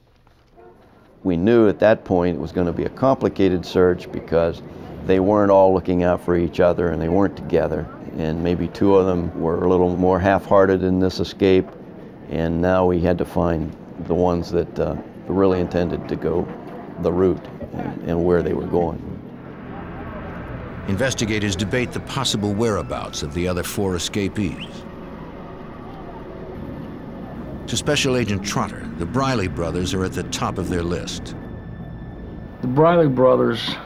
We knew at that point it was going to be a complicated search because they weren't all looking out for each other and they weren't together. and maybe 2 of them were a little more half-hearted in this escape, and now we had to find the ones that really intended to go the route and where they were going. Investigators debate the possible whereabouts of the other 4 escapees. To Special Agent Trotter, the Briley brothers are at the top of their list. The Briley brothers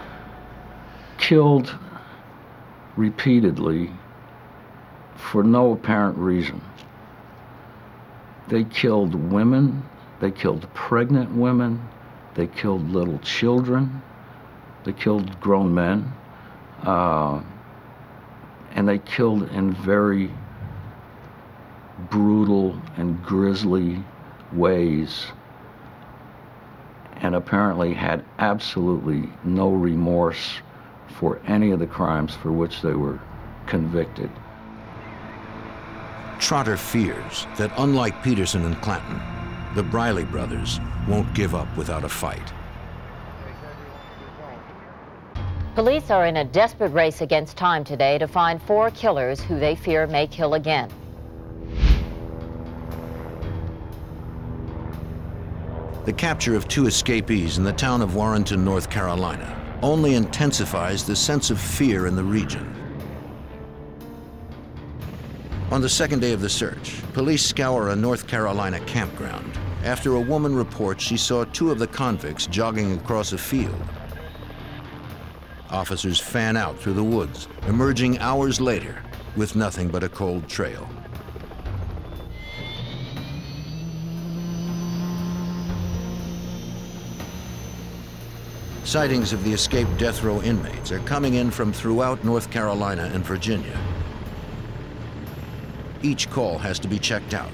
killed repeatedly for no apparent reason. They killed women, they killed pregnant women, they killed little children, they killed grown men, and they killed in very brutal and grisly ways, and apparently had absolutely no remorse for any of the crimes for which they were convicted. Trotter fears that, unlike Peterson and Clanton, the Briley brothers won't give up without a fight. Police are in a desperate race against time today to find 4 killers who they fear may kill again. The capture of 2 escapees in the town of Warrenton, North Carolina, only intensifies the sense of fear in the region. On the 2nd day of the search, police scour a North Carolina campground after a woman reports she saw 2 of the convicts jogging across a field. Officers fan out through the woods, emerging hours later with nothing but a cold trail. Sightings of the escaped death row inmates are coming in from throughout North Carolina and Virginia. Each call has to be checked out.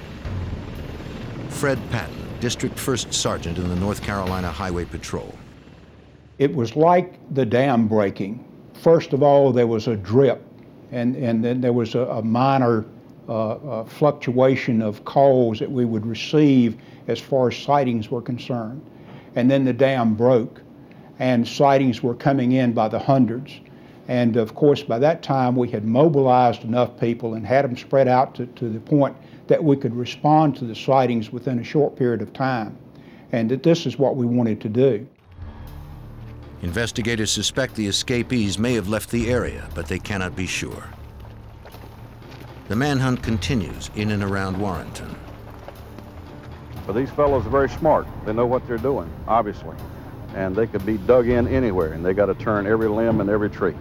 Fred Patton, District 1st Sergeant in the North Carolina Highway Patrol. It was like the dam breaking. First of all, there was a drip, and then there was a minor fluctuation of calls that we would receive as far as sightings were concerned. And then the dam broke, and sightings were coming in by the hundreds. And of course, by that time, we had mobilized enough people and had them spread out to the point that we could respond to the sightings within a short period of time. And that this is what we wanted to do. Investigators suspect the escapees may have left the area, but they cannot be sure. The manhunt continues in and around Warrenton. But these fellows are very smart. They know what they're doing, obviously. And they could be dug in anywhere, and they got to turn every limb and every tree.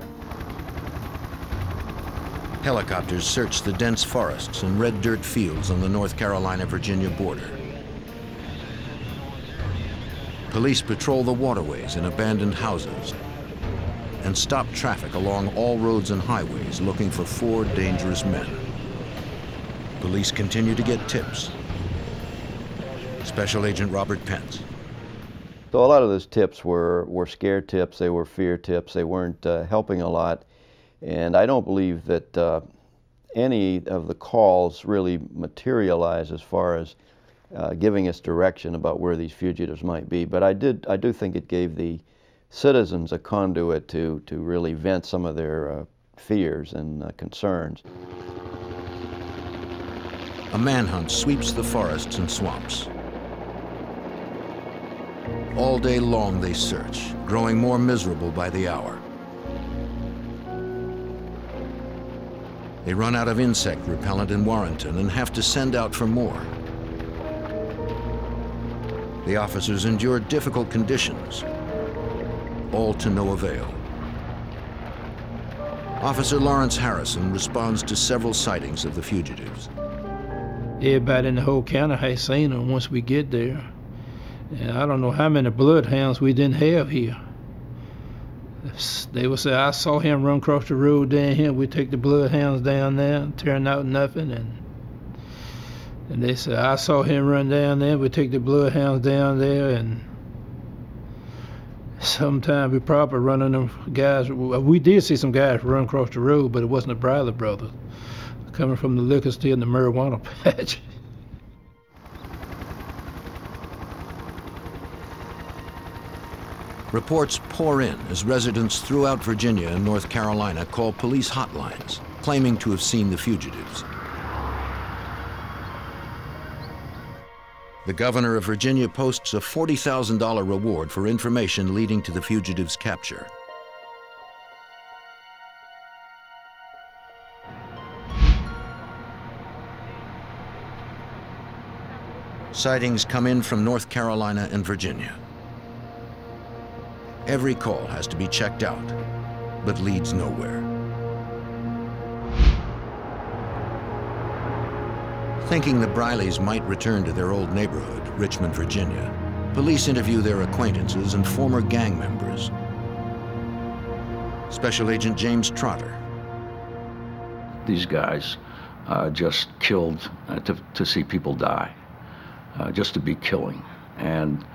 Helicopters search the dense forests and red dirt fields on the North Carolina-Virginia border. Police patrol the waterways and abandoned houses and stop traffic along all roads and highways looking for 4 dangerous men. Police continue to get tips. Special Agent Robert Pence. So a lot of those tips were scare tips, they were fear tips, they weren't helping a lot. And I don't believe that any of the calls really materialized as far as giving us direction about where these fugitives might be. But I do think it gave the citizens a conduit to really vent some of their fears and concerns. A manhunt sweeps the forests and swamps. All day long they search, growing more miserable by the hour. They run out of insect repellent in Warrenton and have to send out for more. The officers endure difficult conditions, all to no avail. Officer Lawrence Harrison responds to several sightings of the fugitives. Everybody in the whole county has seen them once we get there. And I don't know how many bloodhounds we didn't have here. They would say, I saw him run across the road down here. We take the bloodhounds down there, turned out nothing. And they said, I saw him run down there. We take the bloodhounds down there. And sometimes we probably running them guys. We did see some guys run across the road, but it wasn't the Briley Brothers coming from the liquor store and the marijuana patch. Reports pour in as residents throughout Virginia and North Carolina call police hotlines. claiming to have seen the fugitives. The governor of Virginia posts a $40,000 reward for information leading to the fugitives' capture. Sightings come in from North Carolina and Virginia. Every call has to be checked out, but leads nowhere. Thinking the Briley'z might return to their old neighborhood, Richmond, Virginia, police interview their acquaintances and former gang members. Special Agent James Trotter. These guys just killed to see people die, just to be killing. And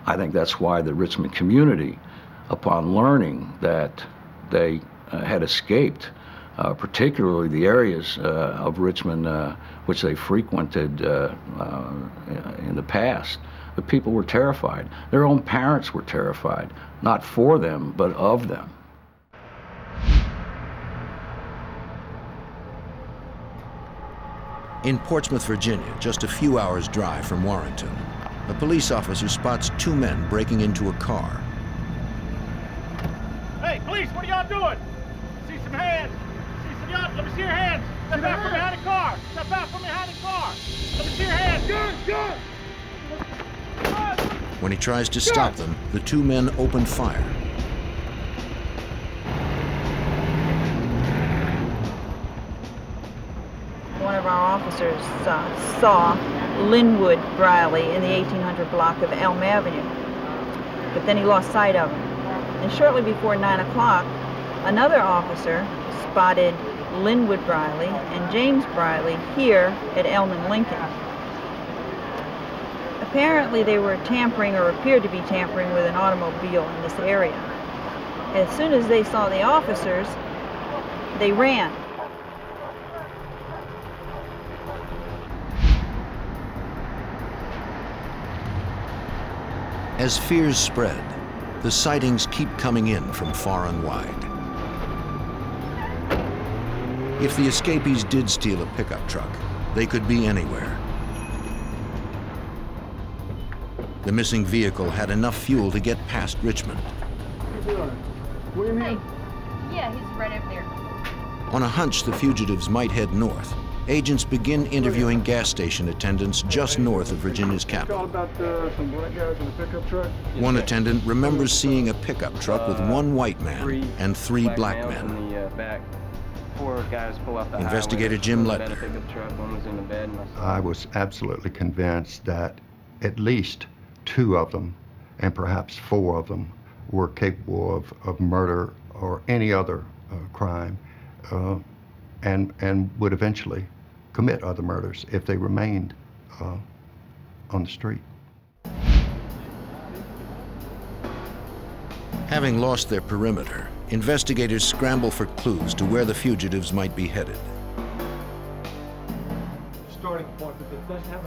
I think that's why the Richmond community, upon learning that they had escaped, particularly the areas of Richmond which they frequented in the past, the people were terrified. Their own parents were terrified, not for them, but of them. In Portsmouth, Virginia, just a few hours' drive from Warrenton, a police officer spots two men breaking into a car. Hey, police, what are y'all doing? See some hands. See some y'all. Let me see your hands. Step out from behind the car. Step out from behind the car. Let me see your hands. Good. When he tries to stop them, the two men open fire. One of our officers saw Linwood Briley in the 1800 block of Elm Avenue, but then he lost sight of him. And shortly before 9 o'clock, another officer spotted Linwood Briley and James Briley here at Elm and Lincoln. Apparently they were tampering, or appeared to be tampering, with an automobile in this area. As soon as they saw the officers, they ran. As fears spread, the sightings keep coming in from far and wide. If the escapees did steal a pickup truck, they could be anywhere. The missing vehicle had enough fuel to get past Richmond. Hey. Yeah, he's right over there. On a hunch the fugitives might head north, agents begin interviewing gas station attendants just north of Virginia's capital. Some black guys in a pickup truck? One attendant remembers seeing a pickup truck with one white man and three black men. In the back. 4 guys pull out the Investigator Jim Letner. I was absolutely convinced that at least 2 of them, and perhaps 4 of them, were capable of murder or any other crime, and would eventually commit other murders if they remained on the street. Having lost their perimeter, investigators scramble for clues to where the fugitives might be headed.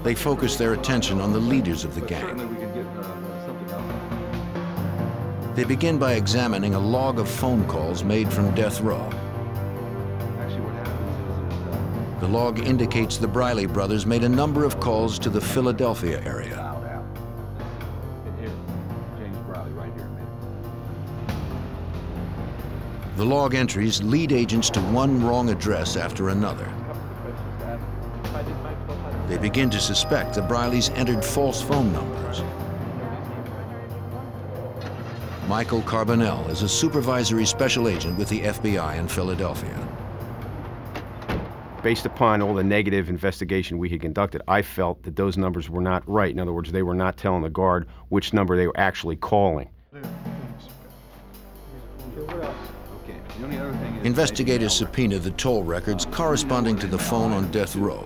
They focus their attention on the leaders of the gang. They begin by examining a log of phone calls made from death row. The log indicates the Briley brothers made a number of calls to the Philadelphia area. The log entries lead agents to one wrong address after another. They begin to suspect the Briley'z entered false phone numbers. Michael Carbonell is a supervisory special agent with the FBI in Philadelphia. Based upon all the negative investigation we had conducted, I felt that those numbers were not right. In other words, they were not telling the guard which number they were actually calling. Investigators subpoena the toll records corresponding to the phone on death row.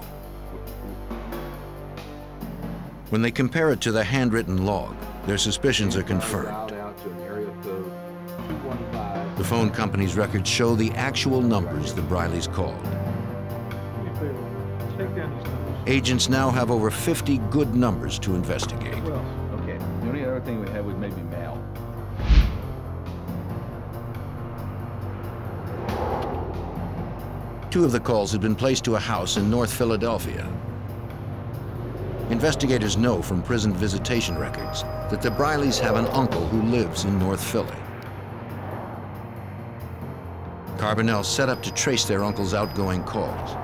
When they compare it to the handwritten log, their suspicions are confirmed. The phone company's records show the actual numbers the Briley'z called. Agents now have over 50 good numbers to investigate. Okay, the only other thing we had was maybe mail. Two of the calls had been placed to a house in North Philadelphia. Investigators know from prison visitation records that the Briley'z have an uncle who lives in North Philly. Carbonell set up to trace their uncle's outgoing calls.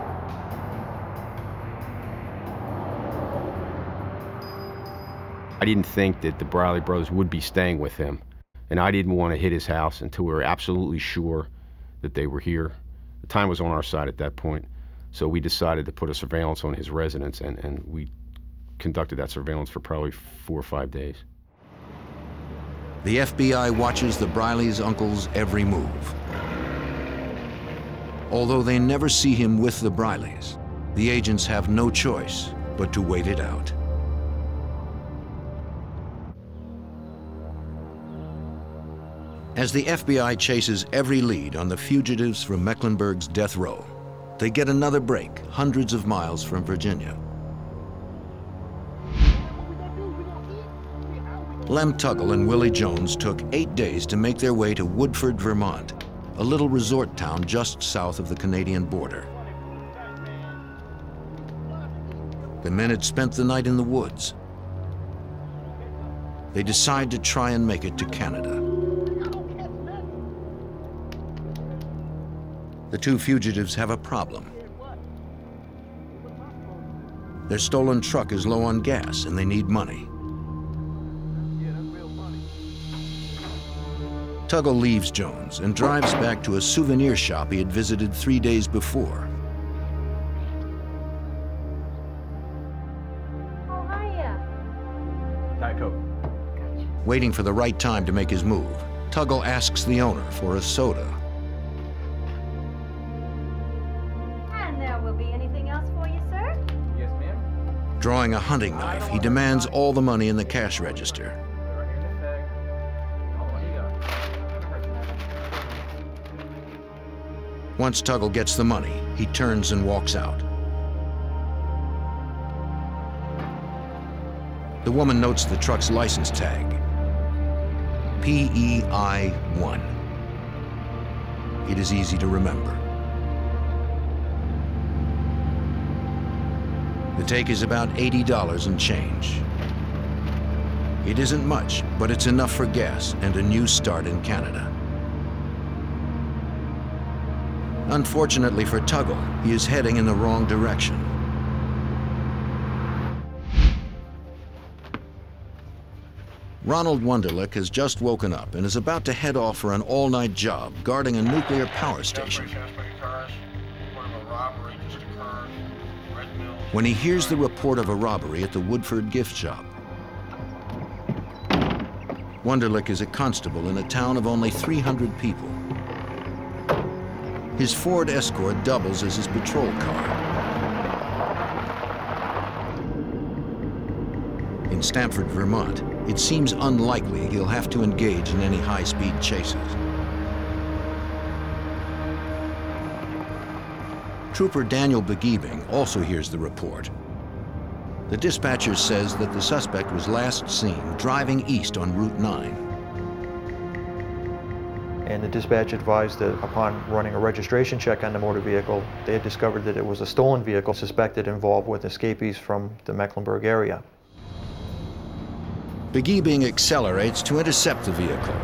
I didn't think that the Briley Brothers would be staying with him, and I didn't want to hit his house until we were absolutely sure that they were here. The time was on our side at that point, so we decided to put a surveillance on his residence, and we conducted that surveillance for probably 4 or 5 days. The FBI watches the Briley's uncle's every move. Although they never see him with the Briley's, the agents have no choice but to wait it out. As the FBI chases every lead on the fugitives from Mecklenburg's death row, they get another break hundreds of miles from Virginia. Lem Tuggle and Willie Jones took 8 days to make their way to Woodford, Vermont, a little resort town just south of the Canadian border. The men had spent the night in the woods. They decide to try and make it to Canada. The two fugitives have a problem. Their stolen truck is low on gas and they need money. Tuggle leaves Jones and drives back to a souvenir shop he had visited 3 days before. Oh, hiya. Diet Coke. Waiting for the right time to make his move, Tuggle asks the owner for a soda. And there will be anything else for you, sir? Yes, ma'am. Drawing a hunting knife, he demands all the money in the cash register. Once Tuggle gets the money, he turns and walks out. The woman notes the truck's license tag, PEI-1. It is easy to remember. The take is about $80 and change. It isn't much, but it's enough for gas and a new start in Canada. Unfortunately for Tuggle, he is heading in the wrong direction. Ronald Wonderlic has just woken up and is about to head off for an all-night job guarding a nuclear power station. When he hears the report of a robbery at the Woodford gift shop. Wonderlic is a constable in a town of only 300 people. His Ford Escort doubles as his patrol car. In Stamford, Vermont, it seems unlikely he'll have to engage in any high-speed chases. Trooper Daniel Begebing also hears the report. The dispatcher says that the suspect was last seen driving east on Route 9. And the dispatch advised that upon running a registration check on the motor vehicle, they had discovered that it was a stolen vehicle suspected involved with escapees from the Mecklenburg area. Begebing accelerates to intercept the vehicle.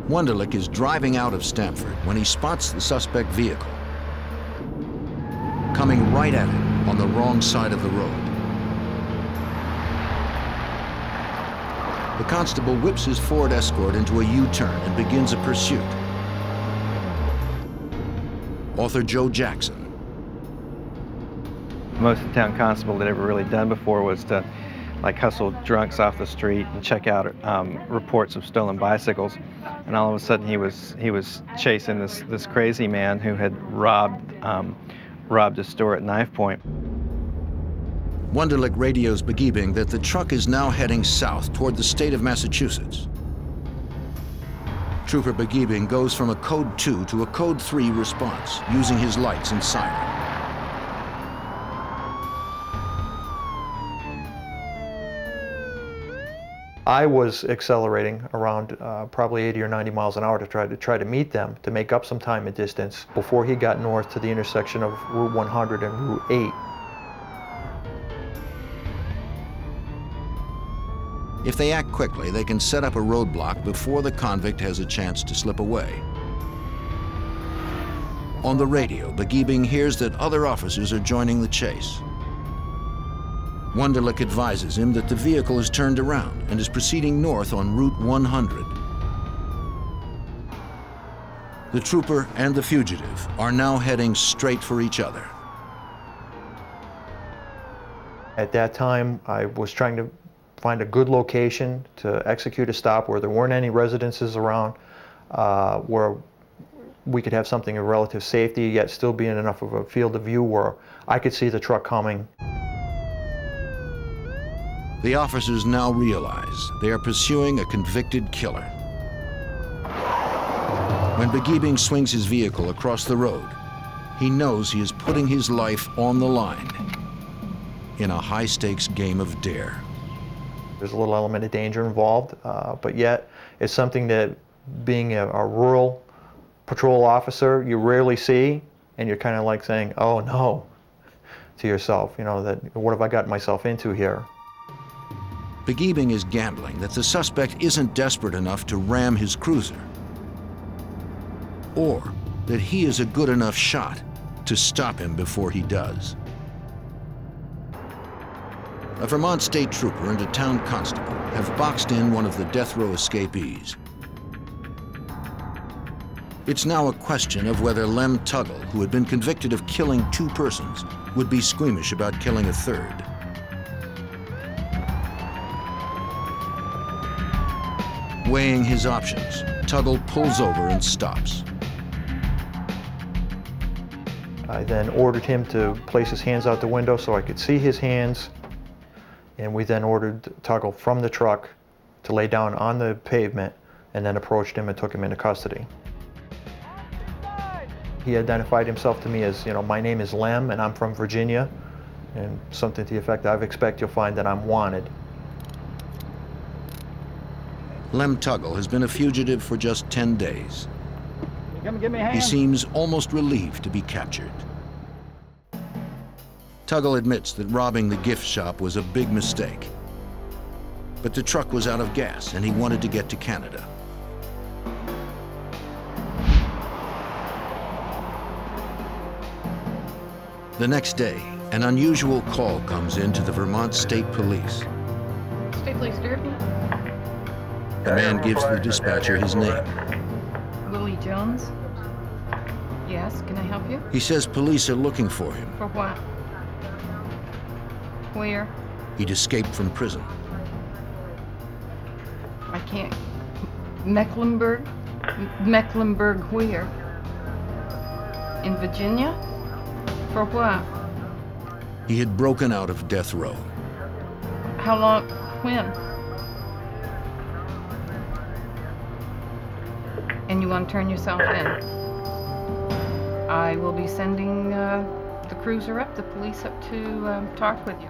Wonderlic is driving out of Stamford when he spots the suspect vehicle coming right at him on the wrong side of the road. The constable whips his Ford Escort into a U-turn and begins a pursuit. Author Joe Jackson. Most the town constable had ever really done before was to hustle drunks off the street and check out reports of stolen bicycles. And all of a sudden he was chasing this crazy man who had robbed a store at Knifepoint. Wonderlic radios Begebing that the truck is now heading south toward the state of Massachusetts. Trooper Begebing goes from a Code 2 to a Code 3 response, using his lights and siren. I was accelerating around probably 80 or 90 miles an hour to try to meet them, to make up some time and distance before he got north to the intersection of Route 100 and Route 8. If they act quickly, they can set up a roadblock before the convict has a chance to slip away. On the radio, Begiebing hears that other officers are joining the chase. Wonderlic advises him that the vehicle is turned around and is proceeding north on Route 100. The trooper and the fugitive are now heading straight for each other. At that time, I was trying to find a good location to execute a stop where there weren't any residences around, where we could have something of relative safety, yet still be in enough of a field of view where I could see the truck coming. The officers now realize they are pursuing a convicted killer. When Begiebing swings his vehicle across the road, he knows he is putting his life on the line in a high-stakes game of dare. There's a little element of danger involved, but yet it's something that, being a rural patrol officer, you rarely see, and you're kind of like saying, oh no, to yourself, you know, that what have I gotten myself into here? Begiebing is gambling that the suspect isn't desperate enough to ram his cruiser, or that he is a good enough shot to stop him before he does. A Vermont state trooper and a town constable have boxed in one of the death row escapees. It's now a question of whether Lem Tuggle, who had been convicted of killing 2 persons, would be squeamish about killing a 3rd. Weighing his options, Tuggle pulls over and stops. I then ordered him to place his hands out the window so I could see his hands, and we then ordered Tuggle from the truck to lay down on the pavement, and then approached him and took him into custody. He identified himself to me as, you know, my name is Lem and I'm from Virginia, and something to the effect, I expect you'll find that I'm wanted. Lem Tuggle has been a fugitive for just 10 days. Come give me a hand. He seems almost relieved to be captured. Tuggle admits that robbing the gift shop was a big mistake. But the truck was out of gas and he wanted to get to Canada. The next day, an unusual call comes in to the Vermont State Police. State Police Derby. The man gives the dispatcher his name. Willie Jones. Yes, can I help you? He says police are looking for him. For what? Where? He'd escaped from prison. I can't. Mecklenburg? Mecklenburg where? In Virginia? For what? He had broken out of death row. How long? When? And you want to turn yourself in? I will be sending the cruiser up, the police up to talk with you.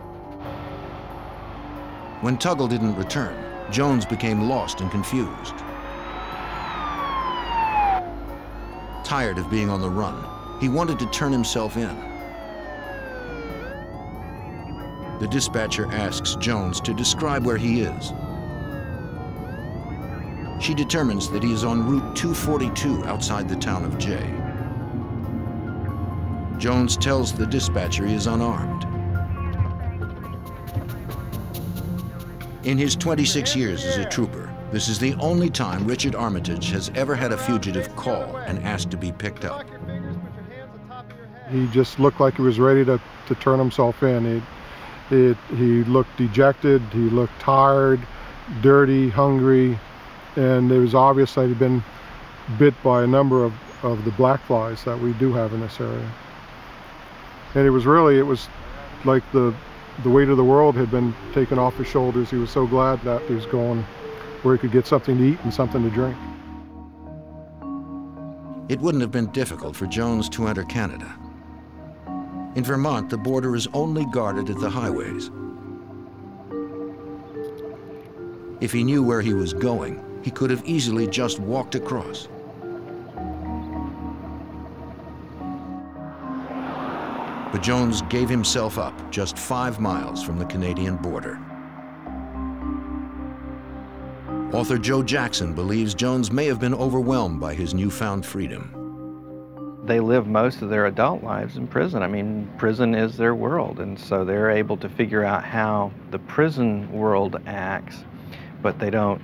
When Tuggle didn't return, Jones became lost and confused. Tired of being on the run, he wanted to turn himself in. The dispatcher asks Jones to describe where he is. She determines that he is on Route 242 outside the town of Jay. Jones tells the dispatcher he is unarmed. In his 26 years as a trooper, this is the only time Richard Armitage has ever had a fugitive call and ask to be picked up. He just looked like he was ready to turn himself in. He looked dejected, he looked tired, dirty, hungry, and it was obvious that he'd been bit by a number of the black flies that we do have in this area. And it was like the weight of the world had been taken off his shoulders. He was so glad that he was going where he could get something to eat and something to drink. It wouldn't have been difficult for Jones to enter Canada. In Vermont, the border is only guarded at the highways. If he knew where he was going, he could have easily just walked across. But Jones gave himself up just 5 miles from the Canadian border. Author Joe Jackson believes Jones may have been overwhelmed by his newfound freedom. They live most of their adult lives in prison. I mean, prison is their world, and so they're able to figure out how the prison world acts, but they're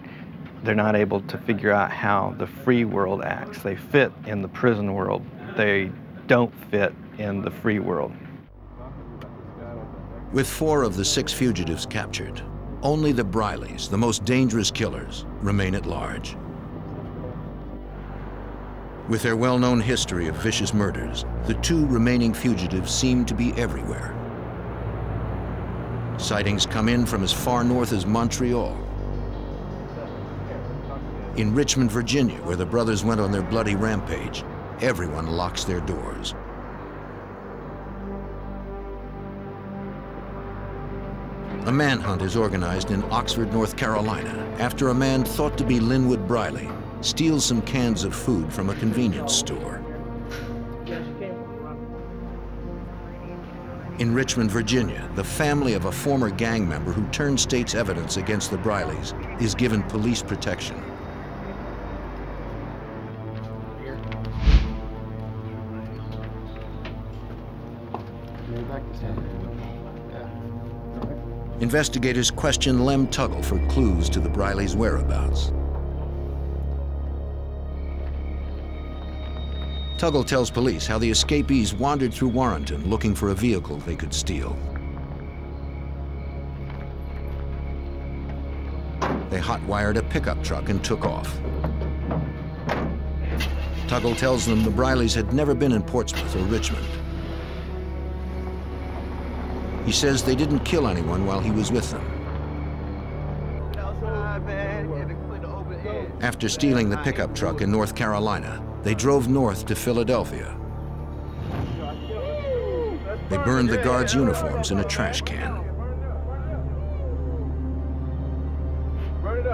not able to figure out how the free world acts. They fit in the prison world. They don't fit in the free world. With 4 of the 6 fugitives captured, only the Briley'z, the most dangerous killers, remain at large. With their well-known history of vicious murders, the 2 remaining fugitives seem to be everywhere. Sightings come in from as far north as Montreal. In Richmond, Virginia, where the brothers went on their bloody rampage, everyone locks their doors. A manhunt is organized in Oxford, North Carolina, after a man thought to be Linwood Briley steals some cans of food from a convenience store. In Richmond, Virginia, the family of a former gang member who turned state's evidence against the Briley'z is given police protection. Investigators question Lem Tuggle for clues to the Briley'z' whereabouts. Tuggle tells police how the escapees wandered through Warrenton looking for a vehicle they could steal. They hot-wired a pickup truck and took off. Tuggle tells them the Briley'z had never been in Portsmouth or Richmond. He says they didn't kill anyone while he was with them. After stealing the pickup truck in North Carolina, they drove north to Philadelphia. They burned the guards' uniforms in a trash can.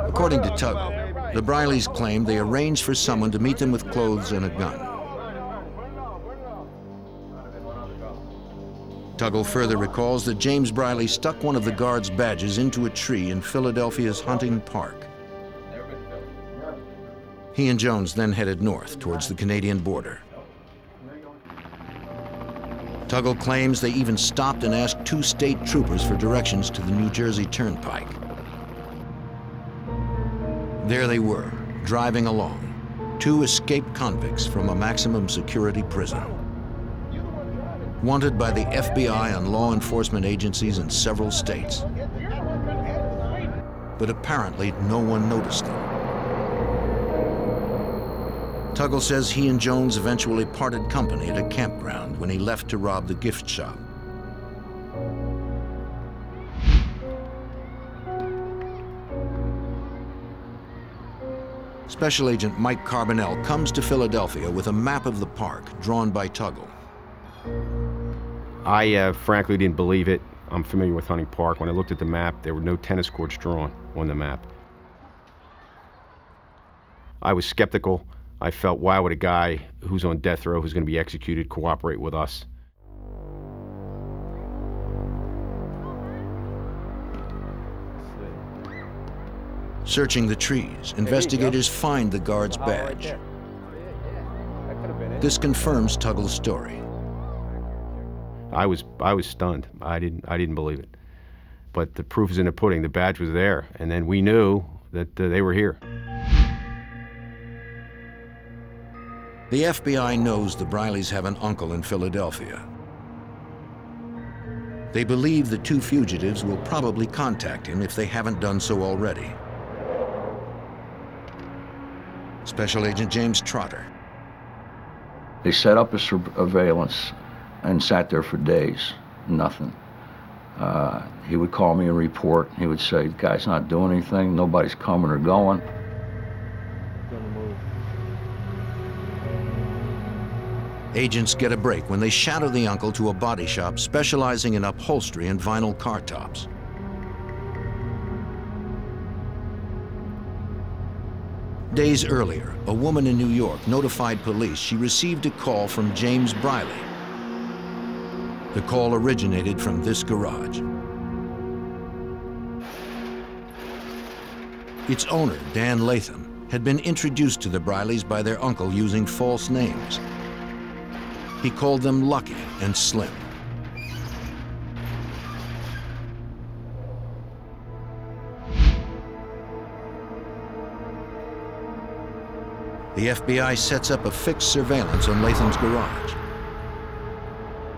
According to Tuggle, the Briley'z claimed they arranged for someone to meet them with clothes and a gun. Tuggle further recalls that James Briley stuck one of the guards' badges into a tree in Philadelphia's Huntington Park. He and Jones then headed north towards the Canadian border. Tuggle claims they even stopped and asked 2 state troopers for directions to the New Jersey Turnpike. There they were, driving along, 2 escaped convicts from a maximum security prison. Wanted by the FBI and law enforcement agencies in several states. But apparently no one noticed them. Tuggle says he and Jones eventually parted company at a campground when he left to rob the gift shop. Special Agent Mike Carbonell comes to Philadelphia with a map of the park drawn by Tuggle. I frankly didn't believe it. I'm familiar with Huntington Park. When I looked at the map, there were no tennis courts drawn on the map. I was skeptical. I felt, why would a guy who's on death row, who's going to be executed, cooperate with us? Searching the trees, investigators find the guard's badge. This confirms Tuggle's story. I was stunned. I didn't believe it. But the proof is in the pudding. The badge was there, and then we knew that they were here. The FBI knows the Briley'z have an uncle in Philadelphia. They believe the 2 fugitives will probably contact him if they haven't done so already. Special Agent James Trotter. They set up a surveillance and sat there for days, nothing. He would call me and report. He would say, the guy's not doing anything, nobody's coming or going. Agents get a break when they shadow the uncle to a body shop specializing in upholstery and vinyl car tops. Days earlier, a woman in New York notified police she received a call from James Briley. The call originated from this garage. Its owner, Dan Latham, had been introduced to the Briley'z by their uncle using false names. He called them Lucky and Slim. The FBI sets up a fixed surveillance on Latham's garage.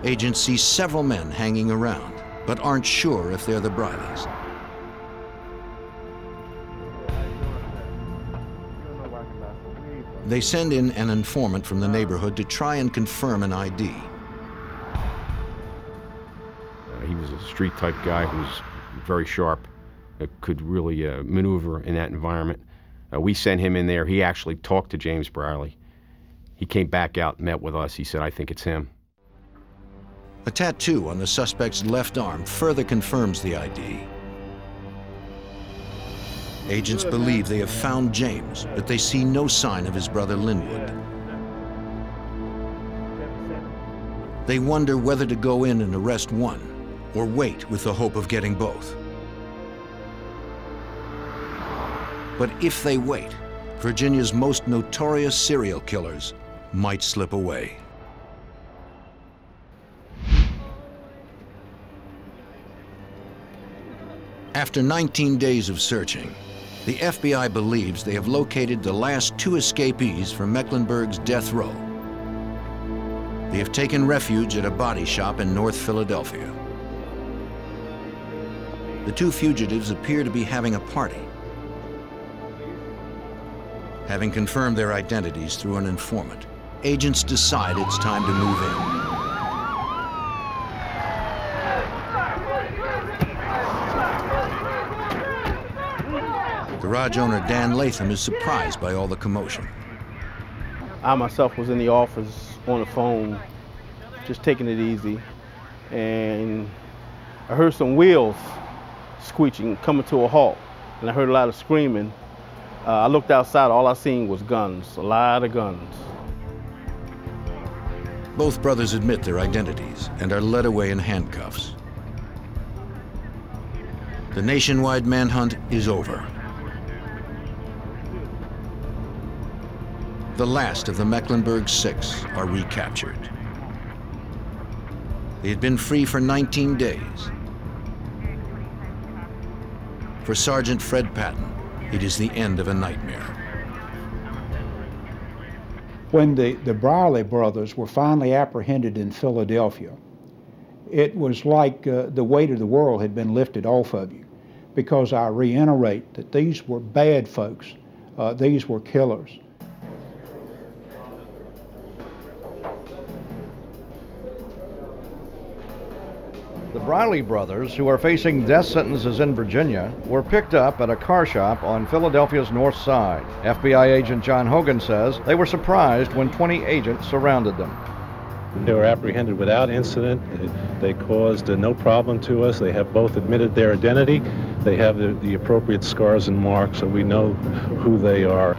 Agents see several men hanging around, but aren't sure if they're the Briley'z. They send in an informant from the neighborhood to try and confirm an ID. He was a street-type guy who was very sharp, could really maneuver in that environment. We sent him in there. He actually talked to James Briley. He came back out and met with us. He said, "I think it's him." A tattoo on the suspect's left arm further confirms the ID. Agents believe they have found James, but they see no sign of his brother Linwood. They wonder whether to go in and arrest one, or wait with the hope of getting both. But if they wait, Virginia's most notorious serial killers might slip away. After 19 days of searching, the FBI believes they have located the last two escapees from Mecklenburg's death row. They have taken refuge at a body shop in North Philadelphia. The two fugitives appear to be having a party. Having confirmed their identities through an informant, agents decide it's time to move in. Garage owner Dan Latham is surprised by all the commotion. I myself was in the office on the phone, just taking it easy, and I heard some wheels screeching, coming to a halt, and I heard a lot of screaming. I looked outside, all I seen was guns, a lot of guns. Both brothers admit their identities and are led away in handcuffs. The nationwide manhunt is over. The last of the Mecklenburg Six are recaptured. They had been free for 19 days. For Sergeant Fred Patton, it is the end of a nightmare. When the Briley brothers were finally apprehended in Philadelphia, it was like the weight of the world had been lifted off of you, because I reiterate that these were bad folks. These were killers. The Briley brothers, who are facing death sentences in Virginia, were picked up at a car shop on Philadelphia's north side. FBI agent John Hogan says they were surprised when 20 agents surrounded them. They were apprehended without incident. They caused no problem to us. They have both admitted their identity. They have the appropriate scars and marks, so we know who they are.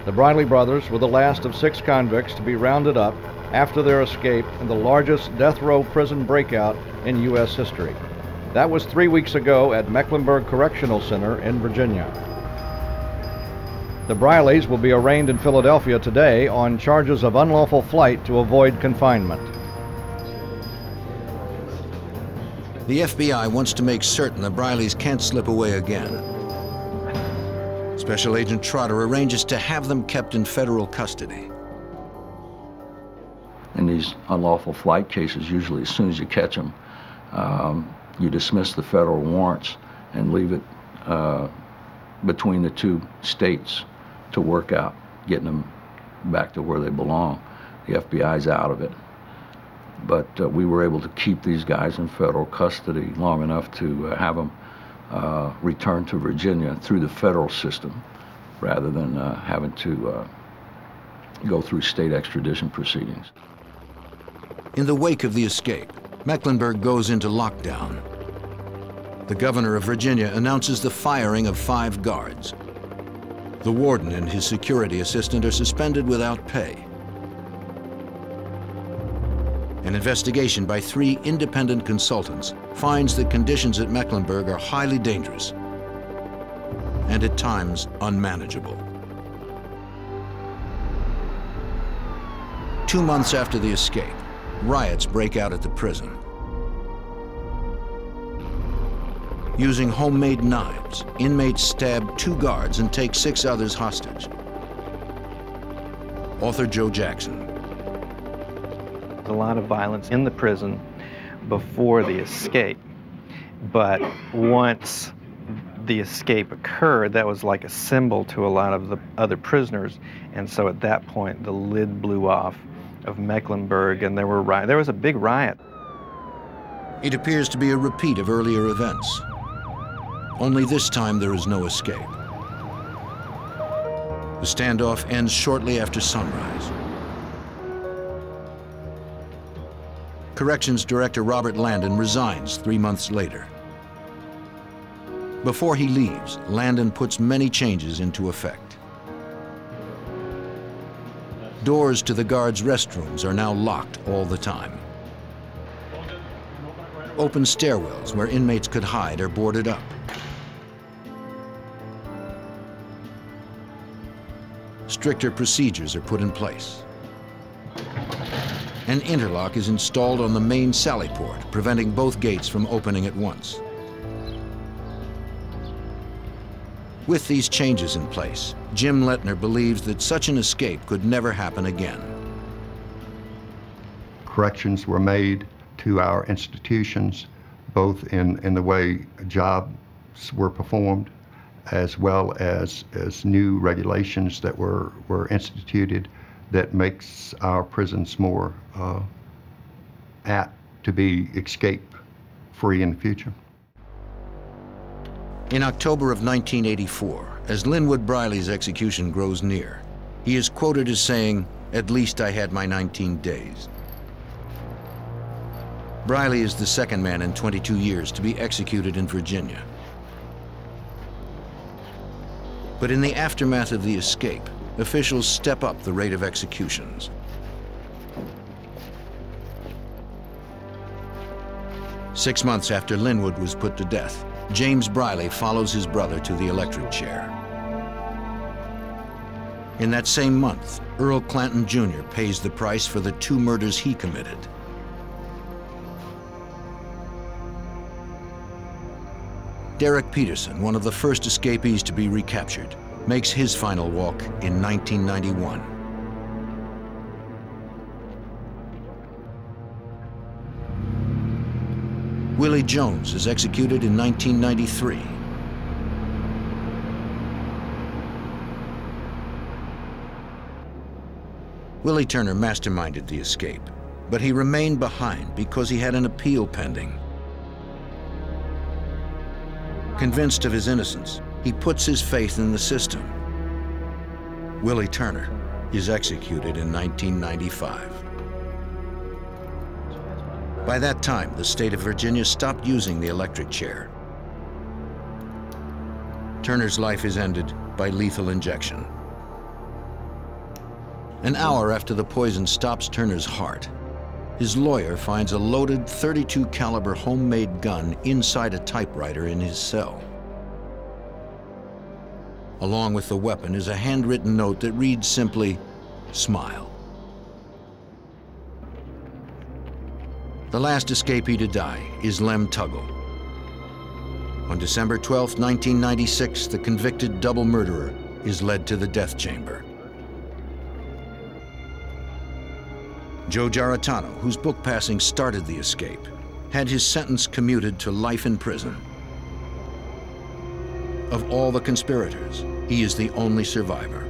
The Briley brothers were the last of 6 convicts to be rounded up after their escape in the largest death row prison breakout in U.S. history. That was 3 weeks ago at Mecklenburg Correctional Center in Virginia. The Briley'z will be arraigned in Philadelphia today on charges of unlawful flight to avoid confinement. The FBI wants to make certain the Briley'z can't slip away again. Special Agent Trotter arranges to have them kept in federal custody. In these unlawful flight cases, usually as soon as you catch them, you dismiss the federal warrants and leave it between the two states to work out getting them back to where they belong. The FBI's out of it. But we were able to keep these guys in federal custody long enough to have them return to Virginia through the federal system rather than having to go through state extradition proceedings. In the wake of the escape, Mecklenburg goes into lockdown. The governor of Virginia announces the firing of 5 guards. The warden and his security assistant are suspended without pay. An investigation by 3 independent consultants finds that conditions at Mecklenburgh are highly dangerous and at times unmanageable. 2 months after the escape, riots break out at the prison. Using homemade knives, inmates stab 2 guards and take 6 others hostage. Author Joe Jackson. There's a lot of violence in the prison before the escape, but once the escape occurred, that was like a symbol to a lot of the other prisoners, and so at that point the lid blew off of Mecklenburgh, and there was a big riot. It appears to be a repeat of earlier events. Only this time there is no escape. The standoff ends shortly after sunrise. Corrections Director Robert Landon resigns 3 months later. Before he leaves, Landon puts many changes into effect. Doors to the guards' restrooms are now locked all the time. Open stairwells where inmates could hide are boarded up. Stricter procedures are put in place. An interlock is installed on the main sally port, preventing both gates from opening at once. With these changes in place, Jim Letner believes that such an escape could never happen again. Corrections were made to our institutions, both in the way jobs were performed, as well as new regulations that were instituted that makes our prisons more apt to be escape-free in the future. In October of 1984, as Linwood Briley's execution grows near, he is quoted as saying, "At least I had my 19 days." Briley is the second man in 22 years to be executed in Virginia. But in the aftermath of the escape, officials step up the rate of executions. Six months after Linwood was put to death, James Briley follows his brother to the electric chair. In that same month, Earl Clanton Jr. pays the price for the 2 murders he committed. Derek Peterson, one of the first escapees to be recaptured, makes his final walk in 1991. Willie Jones is executed in 1993. Willie Turner masterminded the escape, but he remained behind because he had an appeal pending. Convinced of his innocence, he puts his faith in the system. Willie Turner is executed in 1995. By that time, the state of Virginia stopped using the electric chair. Turner's life is ended by lethal injection. An hour after the poison stops Turner's heart, his lawyer finds a loaded .32 caliber homemade gun inside a typewriter in his cell. Along with the weapon is a handwritten note that reads simply, "Smile." The last escapee to die is Lem Tuggle. On December 12, 1996, the convicted double murderer is led to the death chamber. Joe Giarratano, whose book passing started the escape, had his sentence commuted to life in prison. Of all the conspirators, he is the only survivor.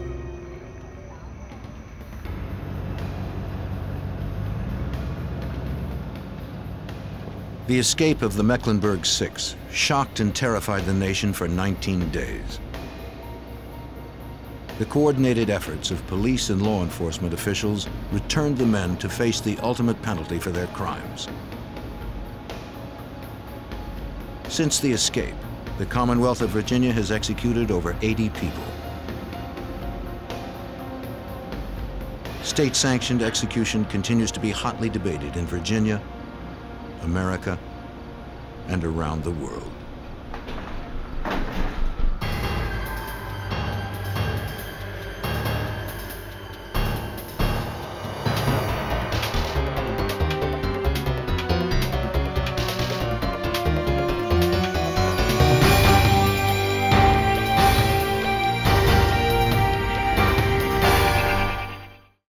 The escape of the Mecklenburg Six shocked and terrified the nation for 19 days. The coordinated efforts of police and law enforcement officials returned the men to face the ultimate penalty for their crimes. Since the escape, the Commonwealth of Virginia has executed over 80 people. State-sanctioned execution continues to be hotly debated in Virginia, America, and around the world.